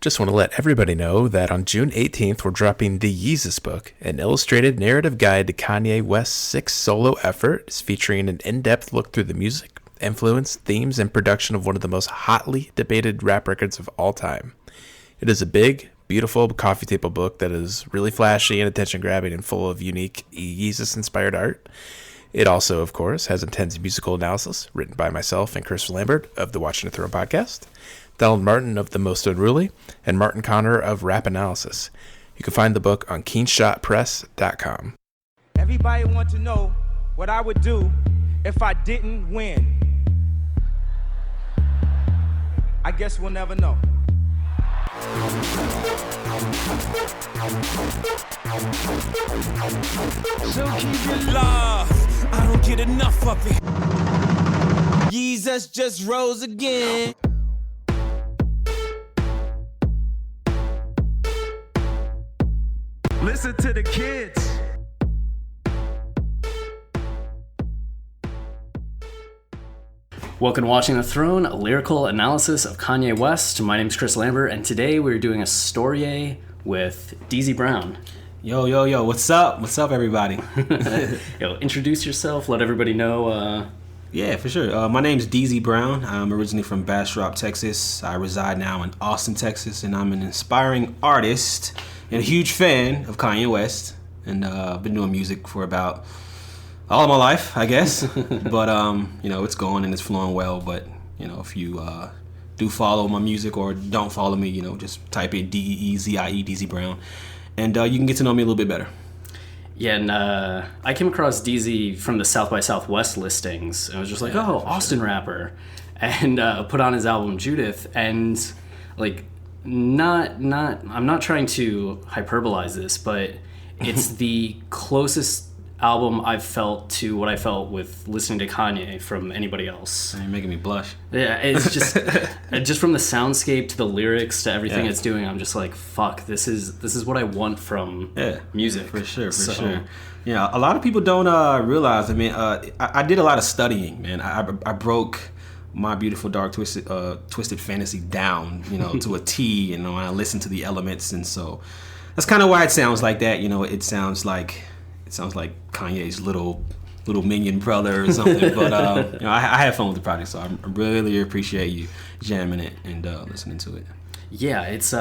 Just want to let everybody know that on June 18th, we're dropping the Yeezus book, an illustrated narrative guide to Kanye West's sixth solo effort. It's featuring an in-depth look through the music, influence, themes, and production of one of the most hotly debated rap records of all time. It is a big, beautiful coffee table book that is really flashy and attention-grabbing and full of unique Yeezus-inspired art. It also, of course, has intense musical analysis written by myself and Chris Lambert of the Watching the Throne podcast, Donald Martin of The Most Unruly, and Martin Connor of Rap Analysis. You can find the book on keenshotpress.com. Everybody want to know what I would do if I didn't win. I guess we'll never know. So keep it love, I don't get enough of it. Yeezus just rose again. Listen to the kids. Welcome to Watching the Throne, a lyrical analysis of Kanye West. My name's Chris Lambert, and today we're doing a StorYe with Deezie Brown. Yo, what's up? What's up, everybody? Introduce yourself, let everybody know. Yeah, for sure. My name's Deezie Brown. I'm originally from Bastrop, Texas. I reside now in Austin, Texas, and I'm an inspiring artist and a huge fan of Kanye West. And I've been doing music for about all of my life, I guess. But, it's going and it's flowing well. But, if you do follow my music or don't follow me, just type in D-E-E-Z-I-E, Deezie Brown. And you can get to know me a little bit better. Yeah, and I came across Deezie from the South by Southwest listings. And I was just like, Austin rapper. And put on his album Judith. And, I'm not trying to hyperbolize this, but it's the closest album I've felt to what I felt with listening to Kanye from anybody else. You're making me blush. Yeah, it's just just from the soundscape to the lyrics to everything it's doing, I'm just like, fuck, this is what I want from music. For sure. Yeah, a lot of people don't realize. I mean, I did a lot of studying, man. I broke My Beautiful Dark Twisted Fantasy down, to a T, and I listened to the elements, and so that's kind of why it sounds like that. It sounds like Kanye's little minion brother or something. But I had fun with the project, so I really appreciate you jamming it and listening to it. Yeah, it's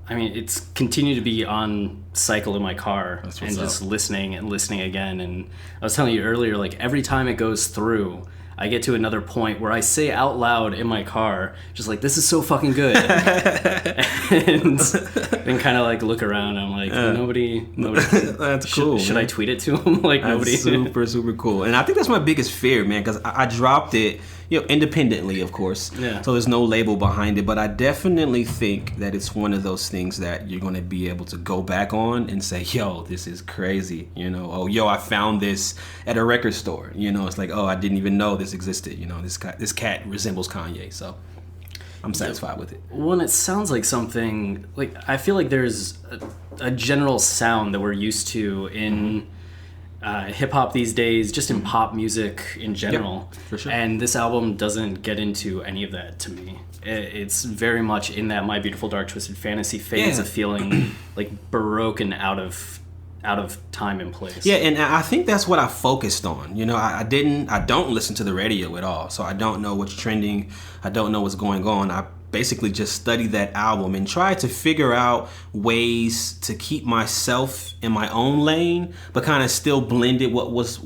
it's continued to be on cycle in my car and just listening again. And I was telling you earlier, every time it goes through, I get to another point where I say out loud in my car, just this is so fucking good. And then kind of look around. And I'm like, nobody. That's cool. Should I tweet it to him? Nobody. Super, super cool. And I think that's my biggest fear, man, because I dropped it, independently, of course. Yeah. So there's no label behind it. But I definitely think that it's one of those things that you're going to be able to go back on and say, yo, this is crazy. I found this at a record store. It's like, I didn't even know this existed. This cat resembles Kanye. So I'm satisfied with it. Well, and it sounds like something, I feel like there's a general sound that we're used to in hip-hop these days, just in pop music in general. Yep, for sure. And this album doesn't get into any of that to me. It's very much in that My Beautiful Dark Twisted Fantasy phase of feeling baroque and out of time and place. Yeah, and I think that's what I focused on. I don't listen to the radio at all, so I don't know what's trending. I don't know what's going on. I basically just study that album and try to figure out ways to keep myself in my own lane, but kind of still blend it what was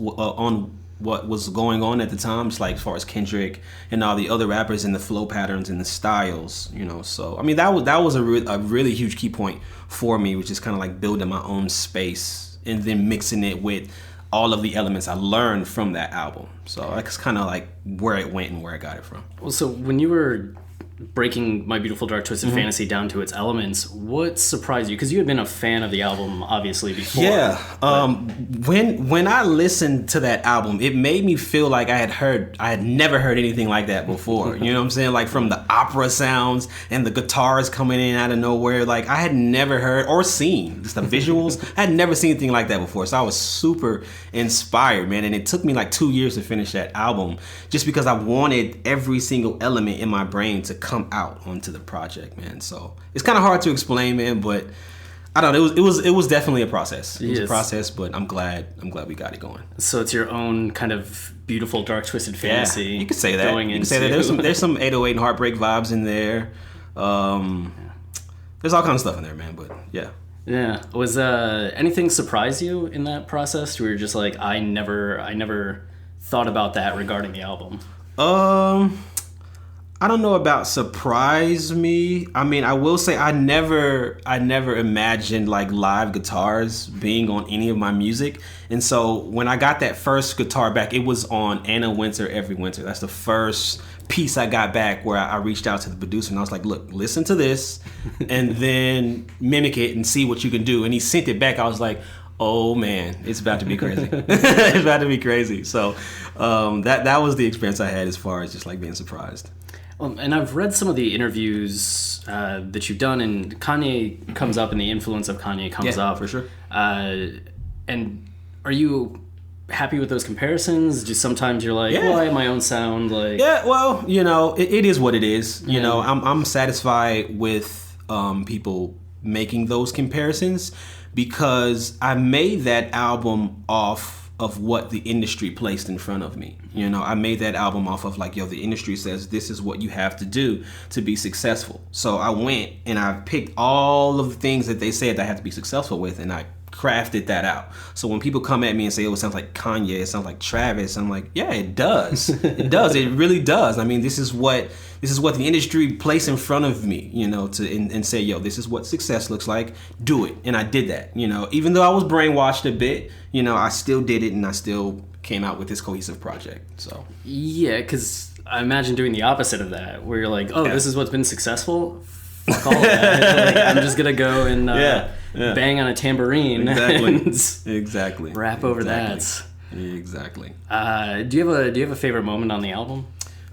going on at the time, just as far as Kendrick and all the other rappers and the flow patterns and the styles, So I mean that was a really huge key point for me, which is kind of building my own space and then mixing it with all of the elements I learned from that album. So that's kind of where it went and where I got it from. Well, so when you were breaking My Beautiful Dark Twisted Fantasy down to its elements, what surprised you? Because you had been a fan of the album, obviously, before. Yeah. When I listened to that album, it made me feel like I had never heard anything like that before. You know what I'm saying? From the opera sounds and the guitars coming in out of nowhere. I had never heard or seen, just the visuals. I had never seen anything like that before. So I was super inspired, man. And it took me 2 years to finish that album just because I wanted every single element in my brain to come out onto the project, man. So it's kind of hard to explain, man, but I don't know. It was definitely a process. It was a process, but I'm glad we got it going. So it's your own kind of beautiful, dark, twisted fantasy. Yeah, you could say that. You could say that. There's some 808 and Heartbreak vibes in there. There's all kinds of stuff in there, man. But yeah. Yeah. Was anything surprise you in that process? Where you're just like, I never thought about that regarding the album. I don't know about surprise me. I mean, I will say I never imagined like live guitars being on any of my music. And so when I got that first guitar back, it was on Anna Winter Every Winter. That's the first piece I got back where I reached out to the producer and I was like, look, listen to this and then mimic it and see what you can do. And he sent it back. I was like, oh man, it's about to be crazy. It's about to be crazy. So that was the experience I had as far as just like being surprised. And I've read some of the interviews that you've done, and Kanye comes up, and the influence of Kanye comes up. For sure. And are you happy with those comparisons? Just sometimes you're like, well, I have my own sound. Like, yeah, well, it is what it is. You know, I'm satisfied with people making those comparisons because I made that album off of what the industry placed in front of me. I made that album off of like, the industry says this is what you have to do to be successful. So I went and I picked all of the things that they said that I had to be successful with, and I crafted that out. So when people come at me and say, it sounds like Kanye, it sounds like Travis, I'm like, yeah, it does. It does. It really does. I mean, this is what the industry placed in front of me, and say, this is what success looks like. Do it. And I did that. Even though I was brainwashed a bit, I still did it, and I still came out with this cohesive project. So yeah, because I imagine doing the opposite of that, where you're like, this is what's been successful. Fuck all that. Like, I'm just gonna go and bang on a tambourine. Exactly. Rap over that. Exactly. Do you have a favorite moment on the album?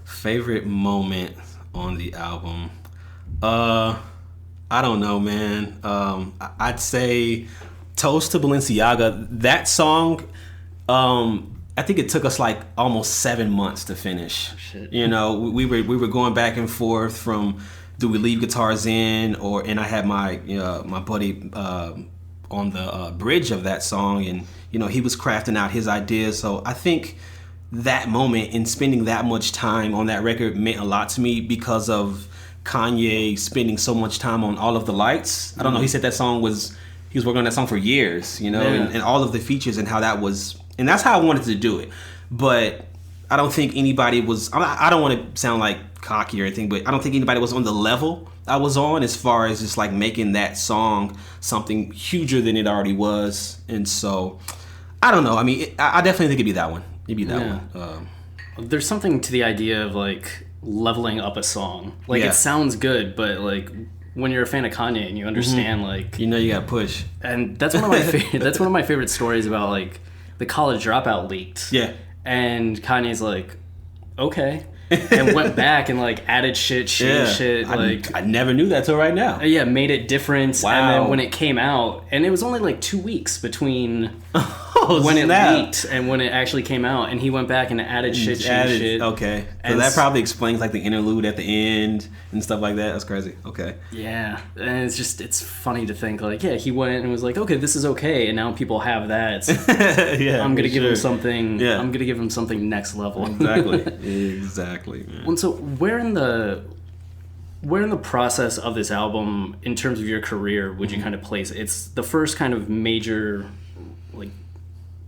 Favorite moment on the album? I don't know, man. I'd say Toast to Balenciaga. That song, I think it took us like almost 7 months to finish. Oh, shit. We were going back and forth from, do we leave guitars in, and I had my my buddy on the bridge of that song, and he was crafting out his ideas. So I think that moment and spending that much time on that record meant a lot to me because of Kanye spending so much time on All of the Lights. I don't know. He said he was working on that song for years, and all of the features and how that was, and that's how I wanted to do it. But I don't think anybody was, I don't want to sound like cocky or anything, but I don't think anybody was on the level I was on as far as just like making that song something huger than it already was. And so, I don't know. I mean, I definitely think it'd be that one. It'd be that one. There's something to the idea of like leveling up a song. Like it sounds good, but like when you're a fan of Kanye and you understand like... you gotta push. And that's one of my favorite stories about like the College Dropout leaked. Yeah. And Kanye's like, okay. And went back and like added shit. Like I never knew that till right now. Yeah, made it different. Wow. And then when it came out, and it was only like 2 weeks between when it leaked and when it actually came out, and he went back and added shit. Okay, so that probably explains like the interlude at the end and stuff like that. That's crazy. Okay. Yeah, and it's funny to think like, he went and was like, okay, this is okay, and now people have that. I'm gonna give him something. Yeah. I'm gonna give him something next level. Exactly. Man. And so where in the process of this album, in terms of your career, would you kind of place it? It's the first kind of major like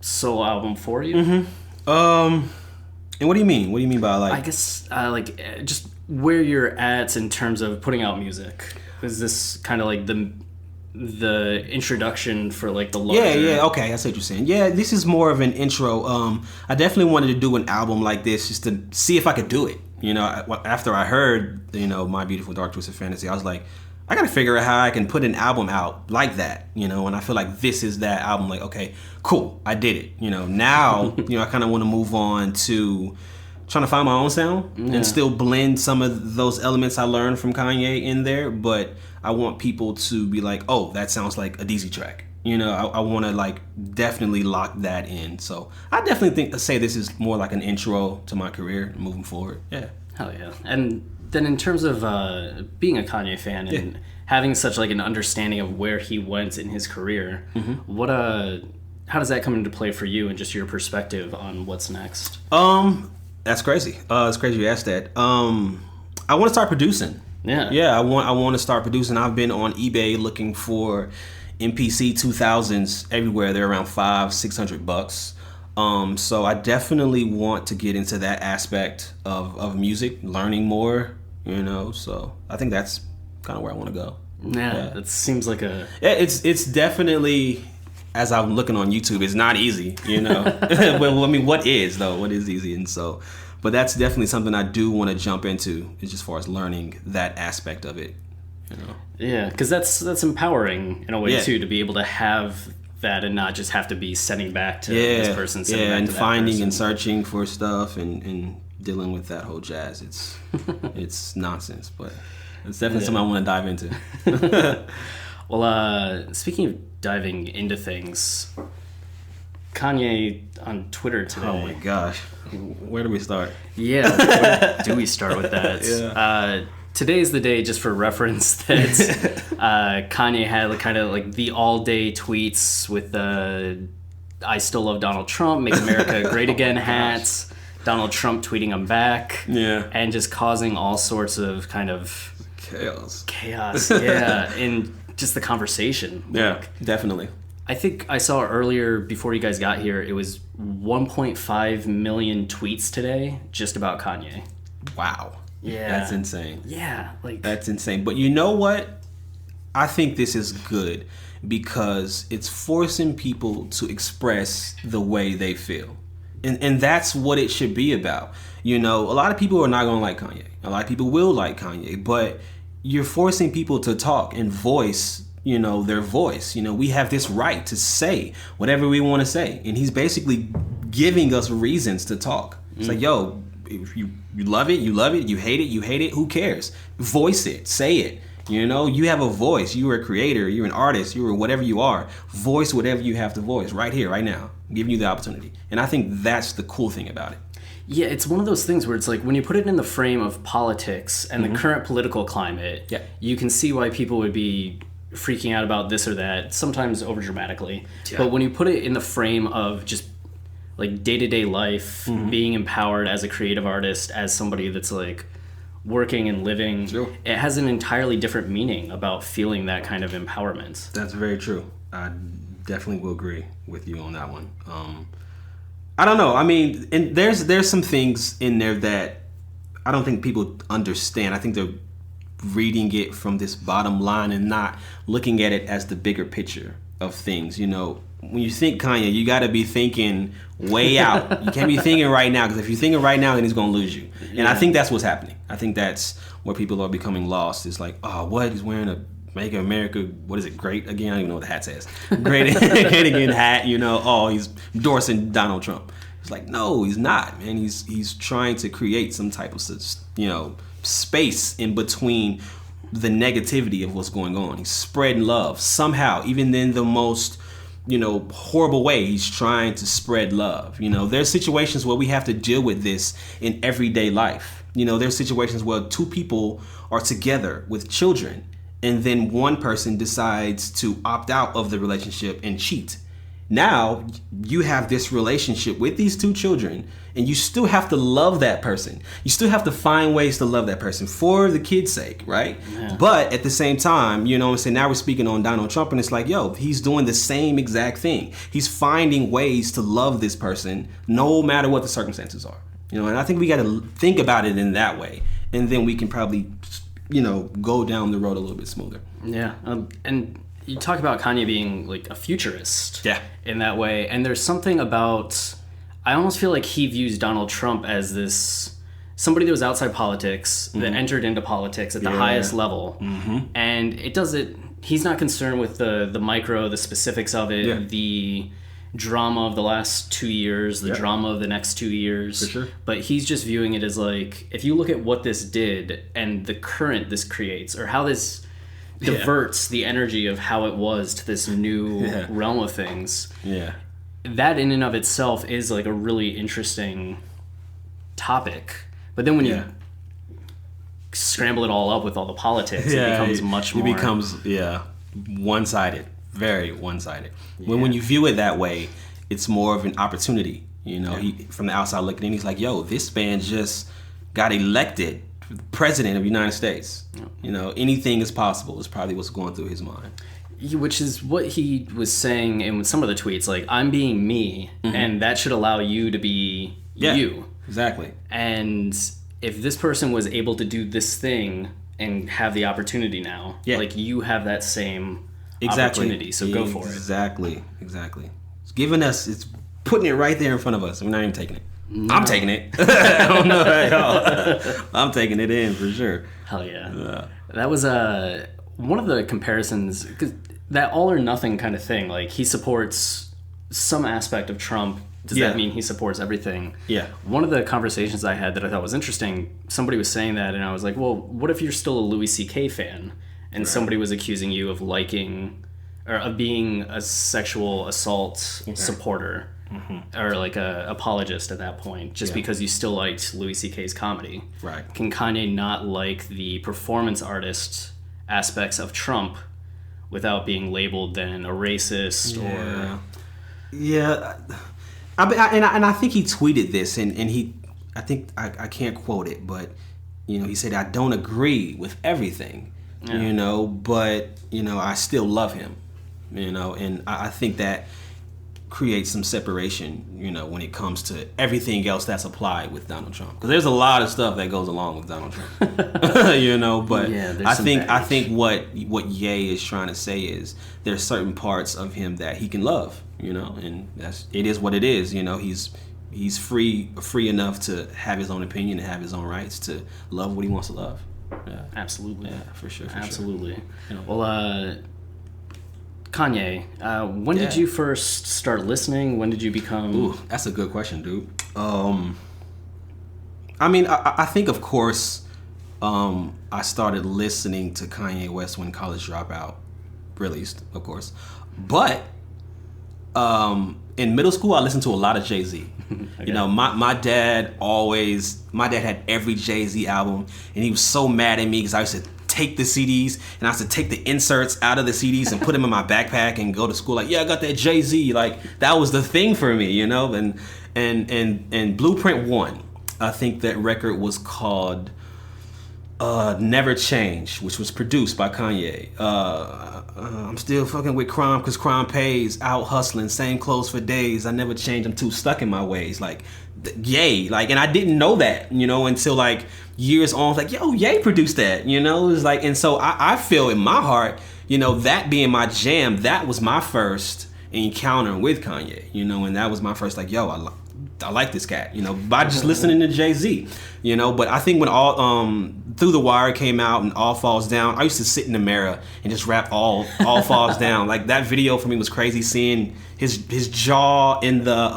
solo album for you. And what do you mean? What do you mean by like? I guess just where you're at in terms of putting out music. Is this kind of like the introduction for like the larger... Yeah, okay, I see what you're saying. Yeah, this is more of an intro. I definitely wanted to do an album like this just to see if I could do it. After I heard, My Beautiful Dark Twisted Fantasy, I was like, I gotta figure out how I can put an album out like that, and I feel like this is that album. Like, okay, cool, I did it. Now, I kind of want to move on to trying to find my own sound and still blend some of those elements I learned from Kanye in there, but I want people to be like, oh, that sounds like a Deezie track. I want to like definitely lock that in. So I definitely say this is more like an intro to my career moving forward. Yeah. Hell yeah. And then in terms of being a Kanye fan and having such like an understanding of where he went in his career, what how does that come into play for you and just your perspective on what's next? That's crazy. It's crazy you asked that. I want to start producing. Yeah, I want to start producing. I've been on eBay looking for MPC 2000s everywhere. They're around $500-600. So I definitely want to get into that aspect of music, learning more, you know. So I think that's kind of where I want to go. Yeah, it seems like a... Yeah, it's definitely, as I'm looking on YouTube, it's not easy, you know. Well, I mean, what is easy? And so, but that's definitely something I do want to jump into, is as far as learning that aspect of it, you know. Yeah, because that's empowering in a way too, to be able to have that and not just have to be sending back to this person. And finding and searching for stuff and dealing with that whole jazz. It's nonsense, but it's definitely something I want to dive into. Well, speaking of diving into things, Kanye on Twitter today. Oh my gosh, where do we start? Yeah, where do we start with that? Today's the day, just for reference, that Kanye had kind of like the all-day tweets with the "I still love Donald Trump, make America great again" hats. Donald Trump tweeting him back. Yeah. And just causing all sorts of kind of chaos. Yeah, in just the conversation. Yeah, like, definitely. I think I saw earlier before you guys got here, it was 1.5 million tweets today just about Kanye. Wow. Yeah. That's insane. Yeah, like that's insane. But you know what? I think this is good because it's forcing people to express the way they feel. And that's what it should be about. You know, a lot of people are not going to like Kanye. A lot of people will like Kanye, but you're forcing people to talk and voice, you know, their voice. You know, we have this right to say whatever we want to say. And he's basically giving us reasons to talk. It's like, yo, if you love it, you love it. You hate it, who cares? Voice it, say it. You know, you have a voice. You are a creator. You're an artist. You are whatever you are. Voice whatever you have to voice right here, right now. I'm giving you the opportunity. And I think that's the cool thing about it. Yeah, it's one of those things where it's like when you put it in the frame of politics and the current political climate, you can see why people would be freaking out about this or that, sometimes over dramatically. Yeah. But when you put it in the frame of just like day-to-day life, being empowered as a creative artist, as somebody that's like working and living, it has an entirely different meaning about feeling that kind of empowerment. That's very true. I definitely will agree with you on that one. I don't know. I mean, and there's some things in there that I don't think people understand. I think they're reading it from this bottom line and not looking at it as the bigger picture of things. You know, when you think Kanye, you got to be thinking way out. You can't be thinking right now, because if you're thinking right now, then he's going to lose you. And I think that's what's happening. I think that's where people are becoming lost. It's like, oh, what? He's wearing a Make America, what is it, great again? I don't even know what the hat says. Great again hat, you know. Oh, he's endorsing Donald Trump. It's like, no, he's not, man. He's trying to create some type of, you know, space in between the negativity of what's going on. He's spreading love somehow, even in the most, you know, horrible way. He's trying to spread love. You know, there's situations where we have to deal with this in everyday life. You know, there's situations where two people are together with children, and then one person decides to opt out of the relationship and cheat. Now you have this relationship with these two children, and you still have to love that person. You still have to find ways to love that person for the kid's sake, right? Yeah. But at the same time, you know what I'm saying, now we're speaking on Donald Trump, and it's like, yo, he's doing the same exact thing. He's finding ways to love this person no matter what the circumstances are. You know, and I think we got to think about it in that way, and then we can probably, you know, go down the road a little bit smoother. Yeah, and you talk about Kanye being like a futurist in that way, and there's something about, I almost feel like he views Donald Trump as this somebody that was outside politics that entered into politics at the highest level, and it doesn't, he's not concerned with the micro, the specifics of it, the drama of the last 2 years, the drama of the next 2 years. For sure. But he's just viewing it as like, if you look at what this did and the current this creates, or how this diverts the energy of how it was to this new realm of things. Yeah. That in and of itself is like a really interesting topic. But then when you scramble it all up with all the politics, it becomes much more. It becomes one-sided, very one-sided. When you view it that way, it's more of an opportunity. You know, he from the outside looking in, he's like, yo, this man just got elected president of the United States. You know, anything is possible is probably what's going through his mind. Which is what he was saying in some of the tweets, like, I'm being me, and that should allow you to be you. Exactly. And if this person was able to do this thing and have the opportunity now, like, you have that same opportunity, so go for it. Exactly. It's giving us, it's putting it right there in front of us. We're not even taking it. No. I'm taking it. I don't know at all. I'm taking it in for sure. Hell yeah. That was one of the comparisons, because that all or nothing kind of thing, like, he supports some aspect of Trump. Does that mean he supports everything? Yeah. One of the conversations I had that I thought was interesting, somebody was saying that, and I was like, well, what if you're still a Louis C.K. fan, and somebody was accusing you of liking, or of being a sexual assault supporter, or like a apologist at that point, just because you still liked Louis C.K.'s comedy? Right. Can Kanye not like the performance artist aspects of Trump without being labeled then a racist or... Yeah. I think he tweeted this, and I think I can't quote it, but you know, he said, I don't agree with everything, you know, but you know, I still love him, you know, and I think that creates some separation, you know, when it comes to everything else that's applied with Donald Trump, because there's a lot of stuff that goes along with Donald Trump, you know, but I think what Ye is trying to say is there's certain parts of him that he can love, you know, and it is what it is, you know. He's free enough to have his own opinion and have his own rights to love what he wants to love. Absolutely. For sure. Absolutely. Well, Kanye, when did you first start listening? When did you become... Ooh, that's a good question, dude. I mean, I think, of course, I started listening to Kanye West when College Dropout released, of course. But in middle school, I listened to a lot of Jay-Z. You know, my dad had every Jay-Z album, and he was so mad at me because I used to take the CDs and I used to take the inserts out of the CDs and put them in my backpack and go to school like, yeah, I got that Jay-Z. Like, that was the thing for me, you know. And Blueprint 1, I think that record was called Never Change, which was produced by Kanye. I'm still fucking with crime because crime pays. Out hustling, same clothes for days. I never change. I'm too stuck in my ways. Like, Ye. Like, and I didn't know that, you know, until like years on. Like, yo, Ye produced that, you know. It was like, and so I feel in my heart, you know, that being my jam, that was my first encounter with Kanye, you know, and that was my first like, yo, I like this cat, you know, by just listening to Jay-Z, you know. But I think when Through the Wire came out and All Falls Down, I used to sit in the mirror and just rap All Falls Down. Like, that video for me was crazy, seeing his jaw in the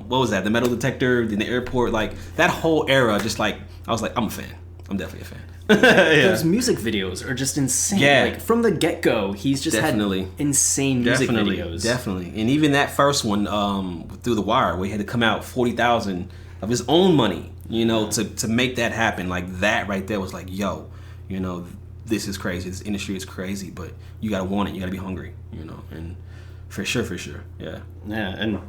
what was that, the metal detector in the airport. Like, that whole era, just like, I was like, I'm a fan. I'm definitely a fan. Those music videos are just insane. Like, from the get-go, he's just had insane music videos. Definitely. And even that first one, Through the Wire, where he had to come out 40,000 of his own money, you know, to make that happen. Like, that right there was like, yo, you know, this is crazy. This industry is crazy, but you gotta want it. You gotta be hungry, you know. And for sure. Yeah. And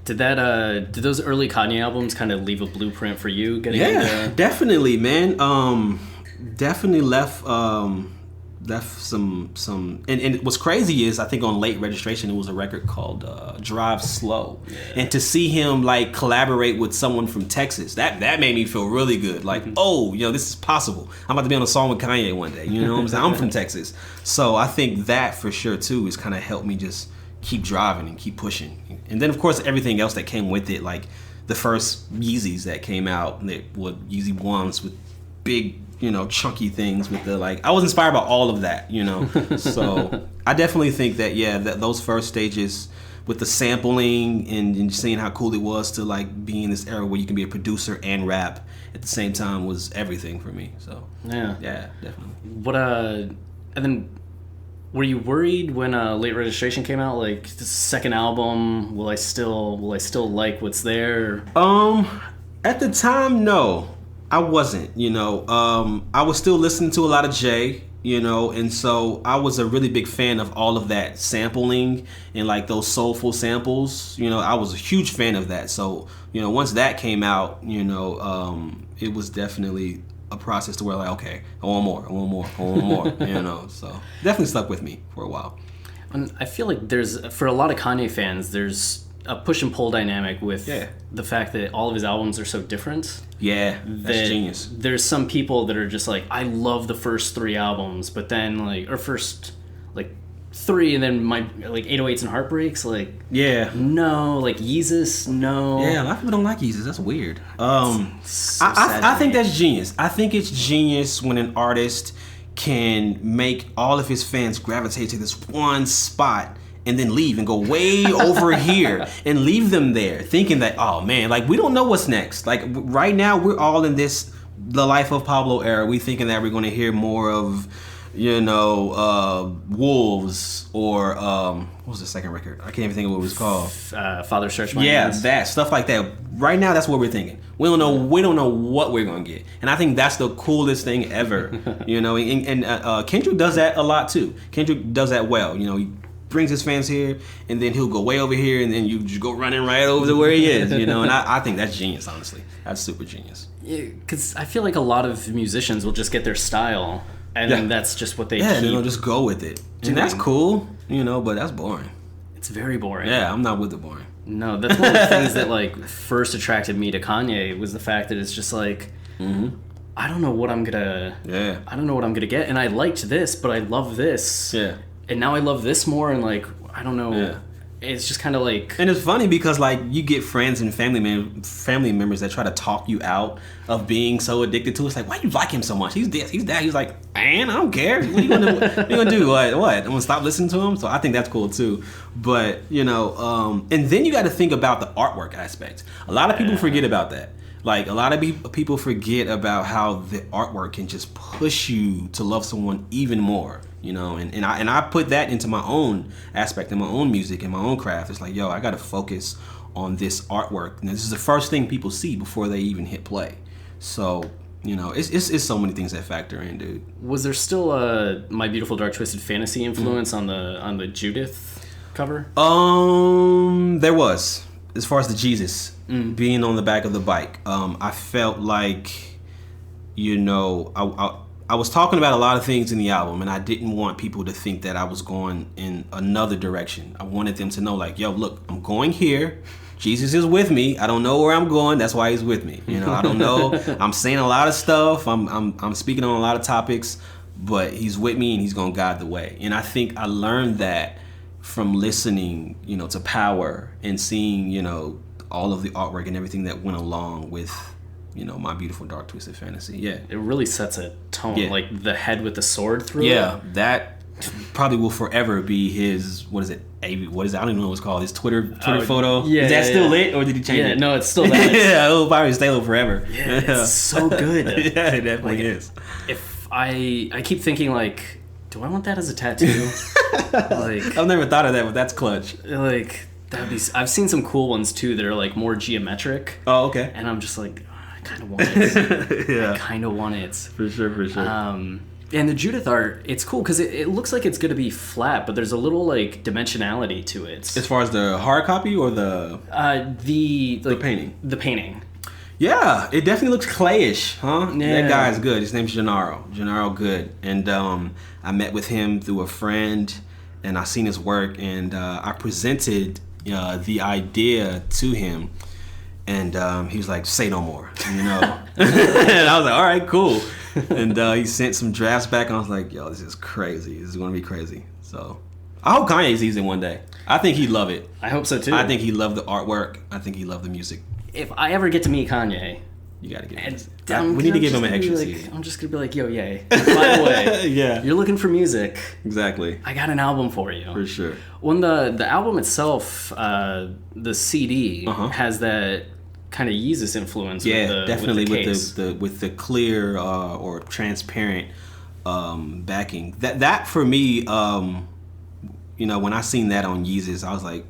did those early Kanye albums kind of leave a blueprint for you getting into... Definitely, man. Definitely left some and what's crazy is I think on Late Registration it was a record called Drive Slow, and to see him like collaborate with someone from Texas, that made me feel really good. Like, oh, you know, this is possible. I'm about to be on a song with Kanye one day, you know what I'm saying? I'm from Texas, so I think that for sure too has kind of helped me just keep driving and keep pushing. And then of course everything else that came with it, like the first Yeezys that came out, Yeezy 1s with big, you know, chunky things with the, like, I was inspired by all of that, you know. So I definitely think that, that those first stages with the sampling and seeing how cool it was to like be in this era where you can be a producer and rap at the same time was everything for me. So yeah, definitely. What and then were you worried when Late Registration came out? Like, the second album, will I still like what's there? At the time, no. I wasn't, I was still listening to a lot of Jay, and so I was a really big fan of all of that sampling and like those soulful samples. I was a huge fan of that. So, once that came out, it was definitely a process to where like, okay, I want more, so definitely stuck with me for a while. And I feel like for a lot of Kanye fans, there's a push and pull dynamic with the fact that all of his albums are so different. Yeah, that's genius. There's some people that are just like, I love the first 3 albums, but then first 3 and then my 808s and Heartbreaks, no, Yeezus, no. Yeah, a lot of people don't like Yeezus. That's weird. I think that's genius. I think it's genius when an artist can make all of his fans gravitate to this one spot and then leave and go way over here and leave them there thinking that, oh man, we don't know what's next. Right now we're all in the Life of Pablo era. We thinking that we're going to hear more of, Wolves or what was the second record? I can't even think of what it was called. Father Search My Hands. That stuff like that. Right now, that's what we're thinking. We don't know what we're gonna get, and I think that's the coolest thing ever. And Kendrick does that a lot too. Kendrick does that well. He brings his fans here, and then he'll go way over here, and then you just go running right over to where he is. And I think that's genius. Honestly, that's super genius. Because I feel like a lot of musicians will just get their style. And then that's just what they keep. And they'll just go with it. And that's cool, but that's boring. It's very boring. Yeah, I'm not with the boring. No, that's one of the things that first attracted me to Kanye was the fact that it's just I don't know what I'm gonna I don't know what I'm gonna get. And I liked this, but I love this. Yeah. And now I love this more and I don't know. Yeah. It's just kind of and it's funny because you get friends and family members that try to talk you out of being so addicted to it. It's like, why you like him so much? He's this, he's that. He's like, man, I don't care. What are you gonna do? What? I'm gonna stop listening to him? So I think that's cool too. But and then you got to think about the artwork aspect. A lot of people forget about that. A lot of people forget about how the artwork can just push you to love someone even more. And I put that into my own aspect in my own music and my own craft. It's I gotta focus on this artwork. And this is the first thing people see before they even hit play. So, it's so many things that factor in, dude. Was there still a My Beautiful Dark Twisted Fantasy influence on the Judith cover? There was. As far as the Jesus being on the back of the bike, I felt I was talking about a lot of things in the album, and I didn't want people to think that I was going in another direction. I wanted them to know, yo, look, I'm going here. Jesus is with me. I don't know where I'm going. That's why he's with me. I don't know. I'm saying a lot of stuff. I'm speaking on a lot of topics, but he's with me and he's going to guide the way. And I think I learned that from listening, to Power and seeing, all of the artwork and everything that went along with My Beautiful Dark Twisted Fantasy. Yeah, it really sets a tone. Yeah. The head with the sword through it. Yeah, that probably will forever be his. What is it? I don't even know what it's called. His Twitter photo. Yeah, is that still lit, or did he change it? Yeah, no, it's still that. Yeah, it'll probably stay lit forever. Yeah, it's so good. Yeah, it definitely is. If I keep thinking do I want that as a tattoo? I've never thought of that, but that's clutch. That'd be. I've seen some cool ones too that are more geometric. Oh, okay. And I'm just I kind of want it. Yeah. I kind of want it. For sure. And the Judith art, it's cool because it looks like it's going to be flat, but there's a little dimensionality to it. As far as the hard copy or the painting? The painting. Yeah, it definitely looks clayish, huh? Yeah. That guy is good. His name's Gennaro Good. And I met with him through a friend, and I seen his work, and I presented the idea to him. And he was like, say no more, And I was like, all right, cool. And he sent some drafts back, and I was like, yo, this is crazy. This is going to be crazy. So I hope Kanye sees it one day. I think he'd love it. I hope so, too. I think he'd love the artwork. I think he'd love the music. If I ever get to meet Kanye... You got to get him. We need to give him an extra CD. I'm just going to be like, yo, yay. By the way, yeah. You're looking for music. Exactly. I got an album for you. For sure. When the album itself, the CD, has that kind of Yeezus influence. Yeah, definitely with the clear or transparent backing. That for me, when I seen that on Yeezus, I was like,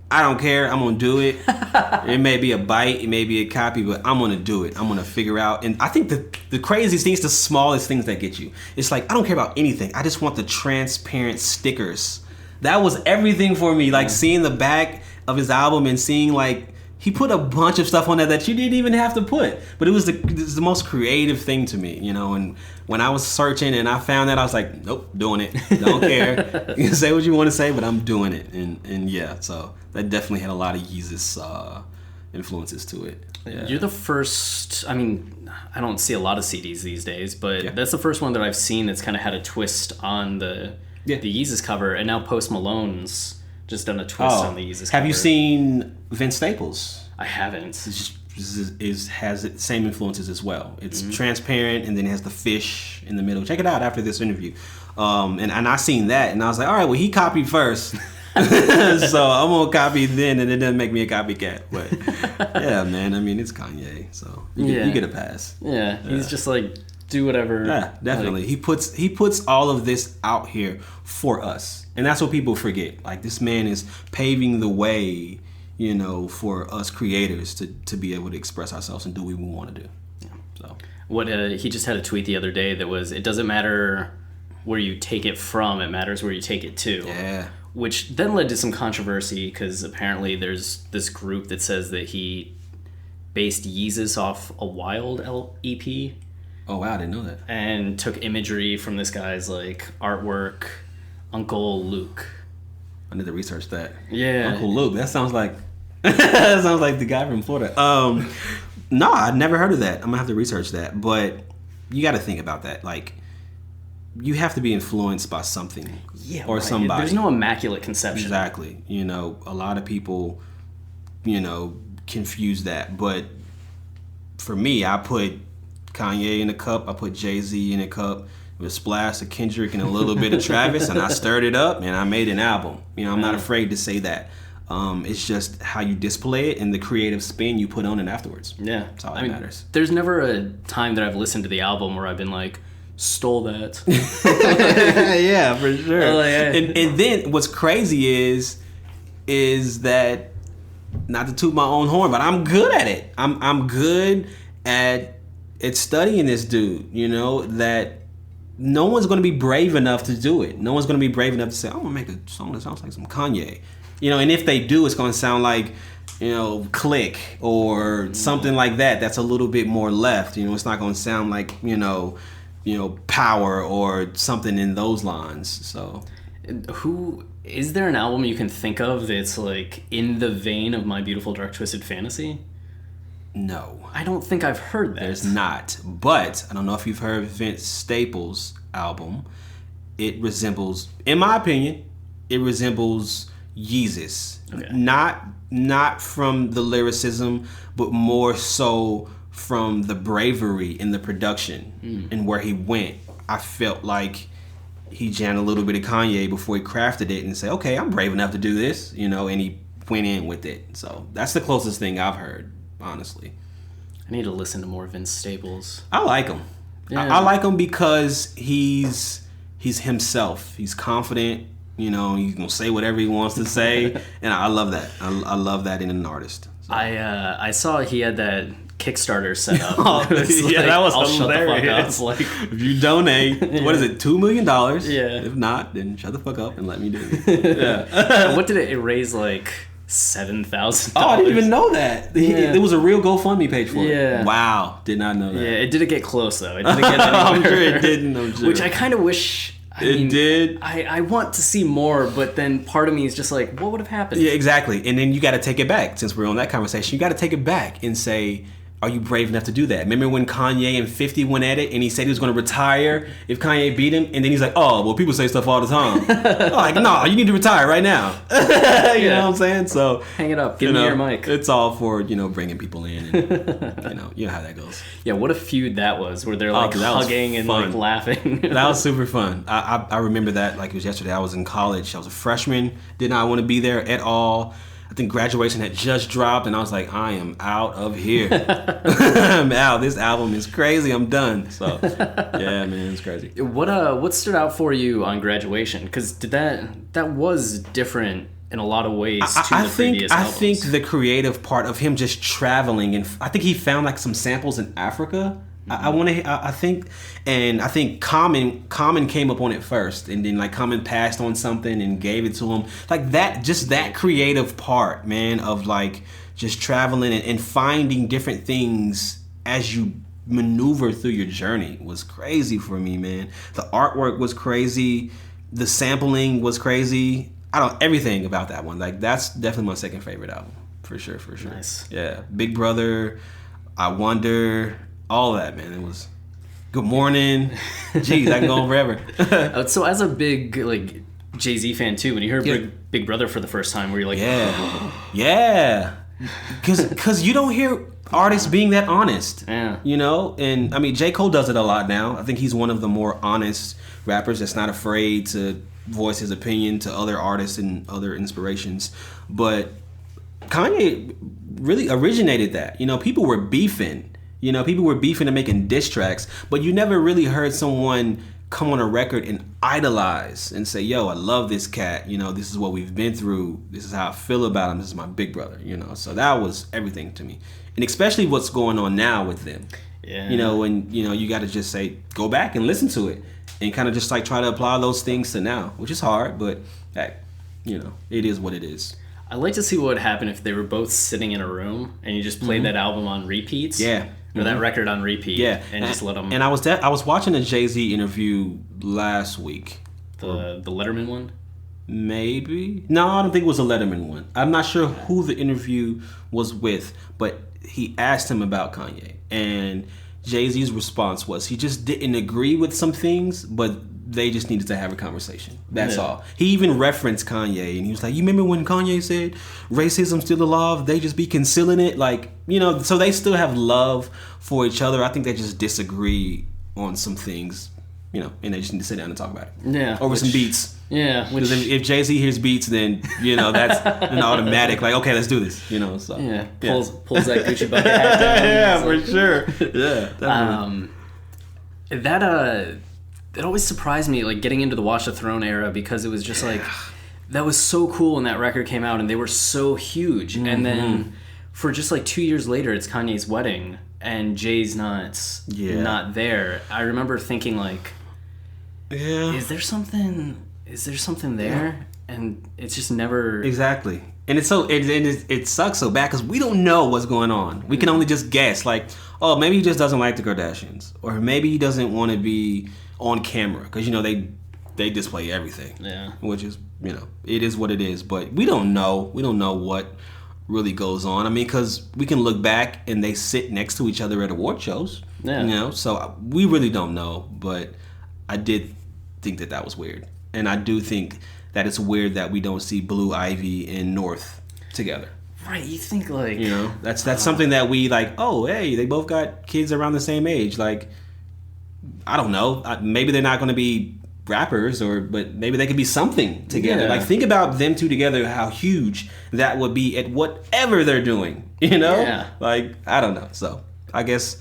I don't care. I'm gonna do it. It may be a bite, it may be a copy, but I'm gonna do it. I'm gonna figure out. And I think the craziest things, the smallest things that get you. It's like I don't care about anything. I just want the transparent stickers. That was everything for me. Like seeing the back of his album and seeing like he put a bunch of stuff on there that you didn't even have to put. But it was the most creative thing to me, you know. And when I was searching and I found that, I was like, nope, doing it. Don't care. You can say what you want to say, but I'm doing it. And yeah, so that definitely had a lot of Yeezus influences to it. Yeah. You're the first, I mean, I don't see a lot of CDs these days, but that's the first one that I've seen that's kind of had a twist on the Yeezus cover. And now Post Malone's just done a twist on the Yeezus cover. Have you seen Vince Staples? I haven't. Has the same influences as well. It's transparent and then it has the fish in the middle. Check it out after this interview. And I seen that and I was like, all right, well, he copied first. So I'm gonna copy then, and it doesn't make me a copycat. But yeah, man, I mean, it's Kanye, so you get a pass. Yeah, he's just like, do whatever. Yeah, definitely. Like, he puts all of this out here for us, and that's what people forget. Like, this man is paving the way, you know, for us creators to be able to express ourselves and do what we want to do. Yeah. So what he just had a tweet the other day that was, it doesn't matter where you take it from, it matters where you take it to. Yeah. Which then led to some controversy because apparently there's this group that says that he based Yeezus off a Wild EP. Oh wow, I didn't know that. And took imagery from this guy's like artwork, Uncle Luke. I need to research that. Yeah, Uncle Luke. That sounds like the guy from Florida. No, I'd never heard of that. I'm gonna have to research that. But you got to think about that. Like, you have to be influenced by something or somebody. There's no immaculate conception. Exactly. You know, a lot of people, you know, confuse that. But for me, I put Kanye in a cup. I put Jay-Z in a cup with a splash of Kendrick and a little bit of Travis, and I stirred it up and I made an album. You know, I'm not afraid to say that. It's just how you display it and the creative spin you put on it afterwards. Yeah. That's all that matters. There's never a time that I've listened to the album where I've been like, stole that. Yeah, for sure. And then what's crazy is that, not to toot my own horn, but I'm good at it. I'm good at studying this dude, you know, that no one's going to be brave enough to do it. No one's going to be brave enough to say, I'm going to make a song that sounds like some Kanye. You know, and if they do, it's going to sound like, you know, Click or something like that. That's a little bit more left. You know, it's not going to sound like, you know, Power or something in those lines. So, is there an album you can think of that's like in the vein of My Beautiful Dark Twisted Fantasy? No, I don't think I've heard that. There's not. But I don't know if you've heard Vince Staples' album. It resembles, in my opinion, it resembles Yeezus. Okay. Not from the lyricism, but more so from the bravery in the production and where he went. I felt like he jammed a little bit of Kanye before he crafted it and said, okay, I'm brave enough to do this, you know, and he went in with it. So that's the closest thing I've heard, honestly. I need to listen to more Vince Staples. I like him. Yeah. I like him because he's himself. He's confident, you know, he's gonna say whatever he wants to say. And I love that. I love that in an artist. So. I saw he had that Kickstarter set up. That was hilarious. Like, if you donate, what is it, $2 million? Yeah. If not, then shut the fuck up and let me do it. Yeah. What did it raise? Like $7,000. Oh, I didn't even know that. There was a real GoFundMe page for it. Yeah. Wow, did not know that. Yeah, it didn't get close though. It didn't get anywhere. I'm sure it didn't. I'm sure. Which I kind of wish. It did. I want to see more, but then part of me is just like, what would have happened? Yeah, exactly. And then you got to take it back. Since we're on that conversation, you got to take it back and say, are you brave enough to do that? Remember when Kanye and 50 went at it and he said he was going to retire if Kanye beat him? And then he's like, oh, well, people say stuff all the time. Like, no, you need to retire right now. You know what I'm saying? So hang it up. Give me your mic. It's all for, bringing people in. And, you know how that goes. Yeah, what a feud that was where they're like hugging and like laughing. That was super fun. I remember that like it was yesterday. I was in college. I was a freshman. Did not want to be there at all. I think graduation had just dropped, and I was like, I am out of here. I'm out. This album is crazy. I'm done. So, yeah, man, it's crazy. What stood out for you on graduation? Because that was different in a lot of ways to I the think previous I albums. think the creative part of him just traveling, and I think he found like some samples in Africa. I think Common came up on it first, and then like Common passed on something and gave it to him. Like that creative part, man, of like just traveling and finding different things as you maneuver through your journey was crazy for me, man. The artwork was crazy, the sampling was crazy. Everything about that one. Like that's definitely my second favorite album, for sure. Nice. Yeah, Big Brother, I Wonder, all that, man. It was Good Morning. Jeez, I can go on forever. So as a big like Jay-Z fan too, when you heard Big Brother for the first time, were you like, yeah, because you don't hear artists being that honest. Yeah. You know, and I mean J. Cole does it a lot now. I think he's one of the more honest rappers that's not afraid to voice his opinion to other artists and other inspirations. But Kanye really originated that. You know, people were beefing and making diss tracks, but you never really heard someone come on a record and idolize and say, yo, I love this cat, you know, this is what we've been through, this is how I feel about him, this is my big brother, you know. So that was everything to me, and especially what's going on now with them. Yeah. You know, and you know, you got to just say, go back and listen to it and kind of just like try to apply those things to now, which is hard, but heck, you know, it is what it is. I'd like to see what would happen if they were both sitting in a room and you just played that album on repeats. Yeah. Or that record on repeat. Yeah. And just let them... And I was watching a Jay-Z interview last week. The Letterman one? Maybe. No, I don't think it was a Letterman one. I'm not sure who the interview was with, but he asked him about Kanye. And Jay-Z's response was he just didn't agree with some things, but they just needed to have a conversation. That's all. He even referenced Kanye, and he was like, you remember when Kanye said racism's still alive, they just be concealing it? Like, you know, so they still have love for each other. I think they just disagree on some things, you know, and they just need to sit down and talk about it. Yeah. Over some beats. Yeah. Because if Jay-Z hears beats, then, you know, that's an automatic, like, okay, let's do this, you know, so. Yeah. Pulls that Gucci bucket hat down. Yeah, for sure. Yeah, definitely. It always surprised me, like, getting into the Watch the Throne era, because it was just like, that was so cool when that record came out, and they were so huge. And then for just like 2 years later, it's Kanye's wedding, and Jay's not there. I remember thinking like, is there something there? And it's just never... Exactly. And it's so it sucks so bad because we don't know what's going on. We can only just guess, like, oh, maybe he just doesn't like the Kardashians, or maybe he doesn't want to be on camera, because, you know, they display everything. Yeah. Which is, you know, it is what it is. But we don't know. We don't know what really goes on. I mean, because we can look back and they sit next to each other at award shows. Yeah. You know, so we really don't know. But I did think that was weird. And I do think that it's weird that we don't see Blue Ivy and North together. Right, you think, like... You know, that's something that we, like, oh, hey, they both got kids around the same age. Like, I don't know. Maybe they're not going to be rappers, but maybe they could be something together. Yeah. Like, think about them two together, how huge that would be at whatever they're doing. You know? Yeah. Like, I don't know. So, I guess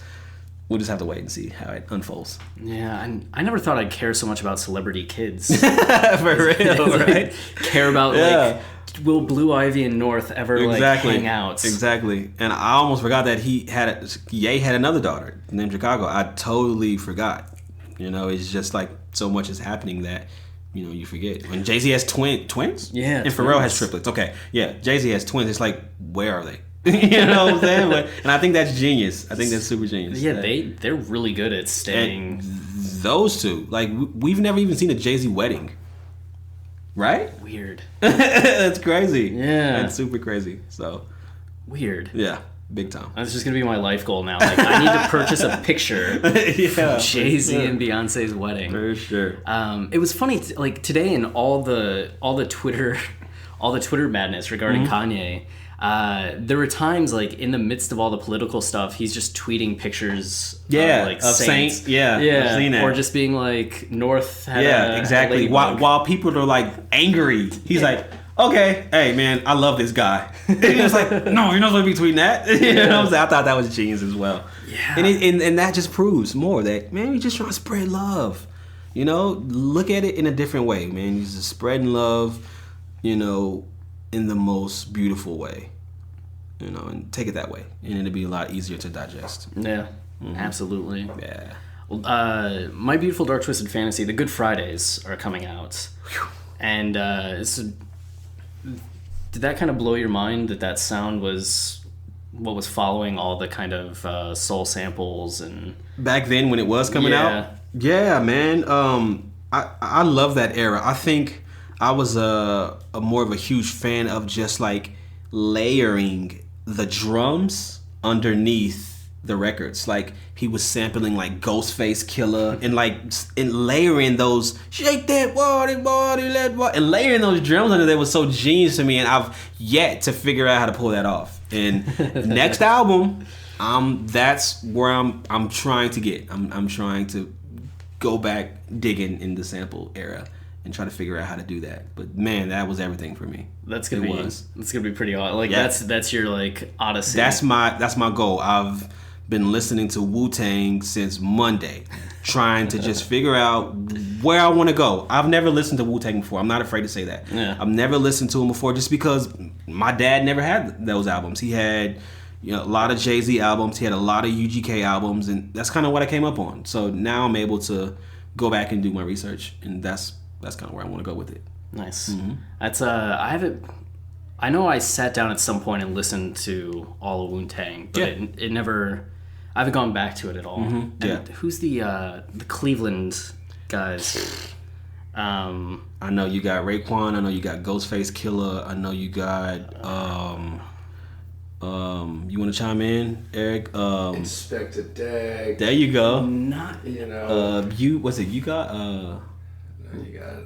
we'll just have to wait and see how it unfolds. Yeah, and I never thought I'd care so much about celebrity kids. For real, right? Care about, like, will Blue Ivy and North ever, like, hang out? Exactly. And I almost forgot that Ye had another daughter named Chicago. I totally forgot. You know, it's just like so much is happening that, you know, you forget. When Jay-Z has twins? Yeah. And Pharrell has triplets. Okay. Yeah. Jay-Z has twins. It's like, where are they? You know what I'm saying? And I think that's genius. I think that's super genius. Yeah, they're really good at staying. Those two. Like, we've never even seen a Jay-Z wedding. Right? Weird. That's crazy. Yeah. That's super crazy. So. Weird. Yeah. Big time. That's just gonna be my life goal now. Like, I need to purchase a picture from Jay-Z and Beyonce's wedding. For sure. It was funny, like, today in all the Twitter madness regarding Kanye. There were times, like, in the midst of all the political stuff, he's just tweeting pictures of saints. Yeah, I've seen that. Or just being like, North had exactly. While people are, like, angry, he's like, okay, hey, man, I love this guy. And he was like, no, you're not supposed to be tweeting that. You know what I'm saying? I thought that was genius as well. Yeah. And that just proves more that, man, you're just trying to spread love. You know, look at it in a different way, man. You're just spreading love, you know, in the most beautiful way, you know, and take it that way, and it'll be a lot easier to digest. Yeah, absolutely. Yeah. Well, My Beautiful Dark Twisted Fantasy, the Good Fridays are coming out. And did that kind of blow your mind that sound was what was following all the kind of soul samples and Back then when it was coming out? Yeah, man. I love that era. I think I was a more of a huge fan of just like layering the drums underneath the records. Like he was sampling like Ghostface Killer and layering those shake that body, let body, and layering those drums under there was so genius to me, and I've yet to figure out how to pull that off. And next album, that's where I'm trying to get. I'm trying to go back digging in the sample era and try to figure out how to do that. But man, that was everything for me. That's gonna be pretty odd. Like that's your like odyssey. That's my goal. I've been listening to Wu-Tang since Monday, trying to just figure out where I want to go. I've never listened to Wu-Tang before. I'm not afraid to say that. Yeah. I've never listened to him before just because my dad never had those albums. He had a lot of Jay-Z albums. He had a lot of UGK albums, and that's kind of what I came up on. So now I'm able to go back and do my research, and that's kind of where I want to go with it. Nice. Mm-hmm. That's I know I sat down at some point and listened to all of Wu-Tang, but it never. I haven't gone back to it at all. Mm-hmm. And who's the Cleveland guys? I know you got Raekwon. I know you got Ghostface Killer. I know you got. You want to chime in, Eric? Inspector Dag. There you go. Not you know. You got. You got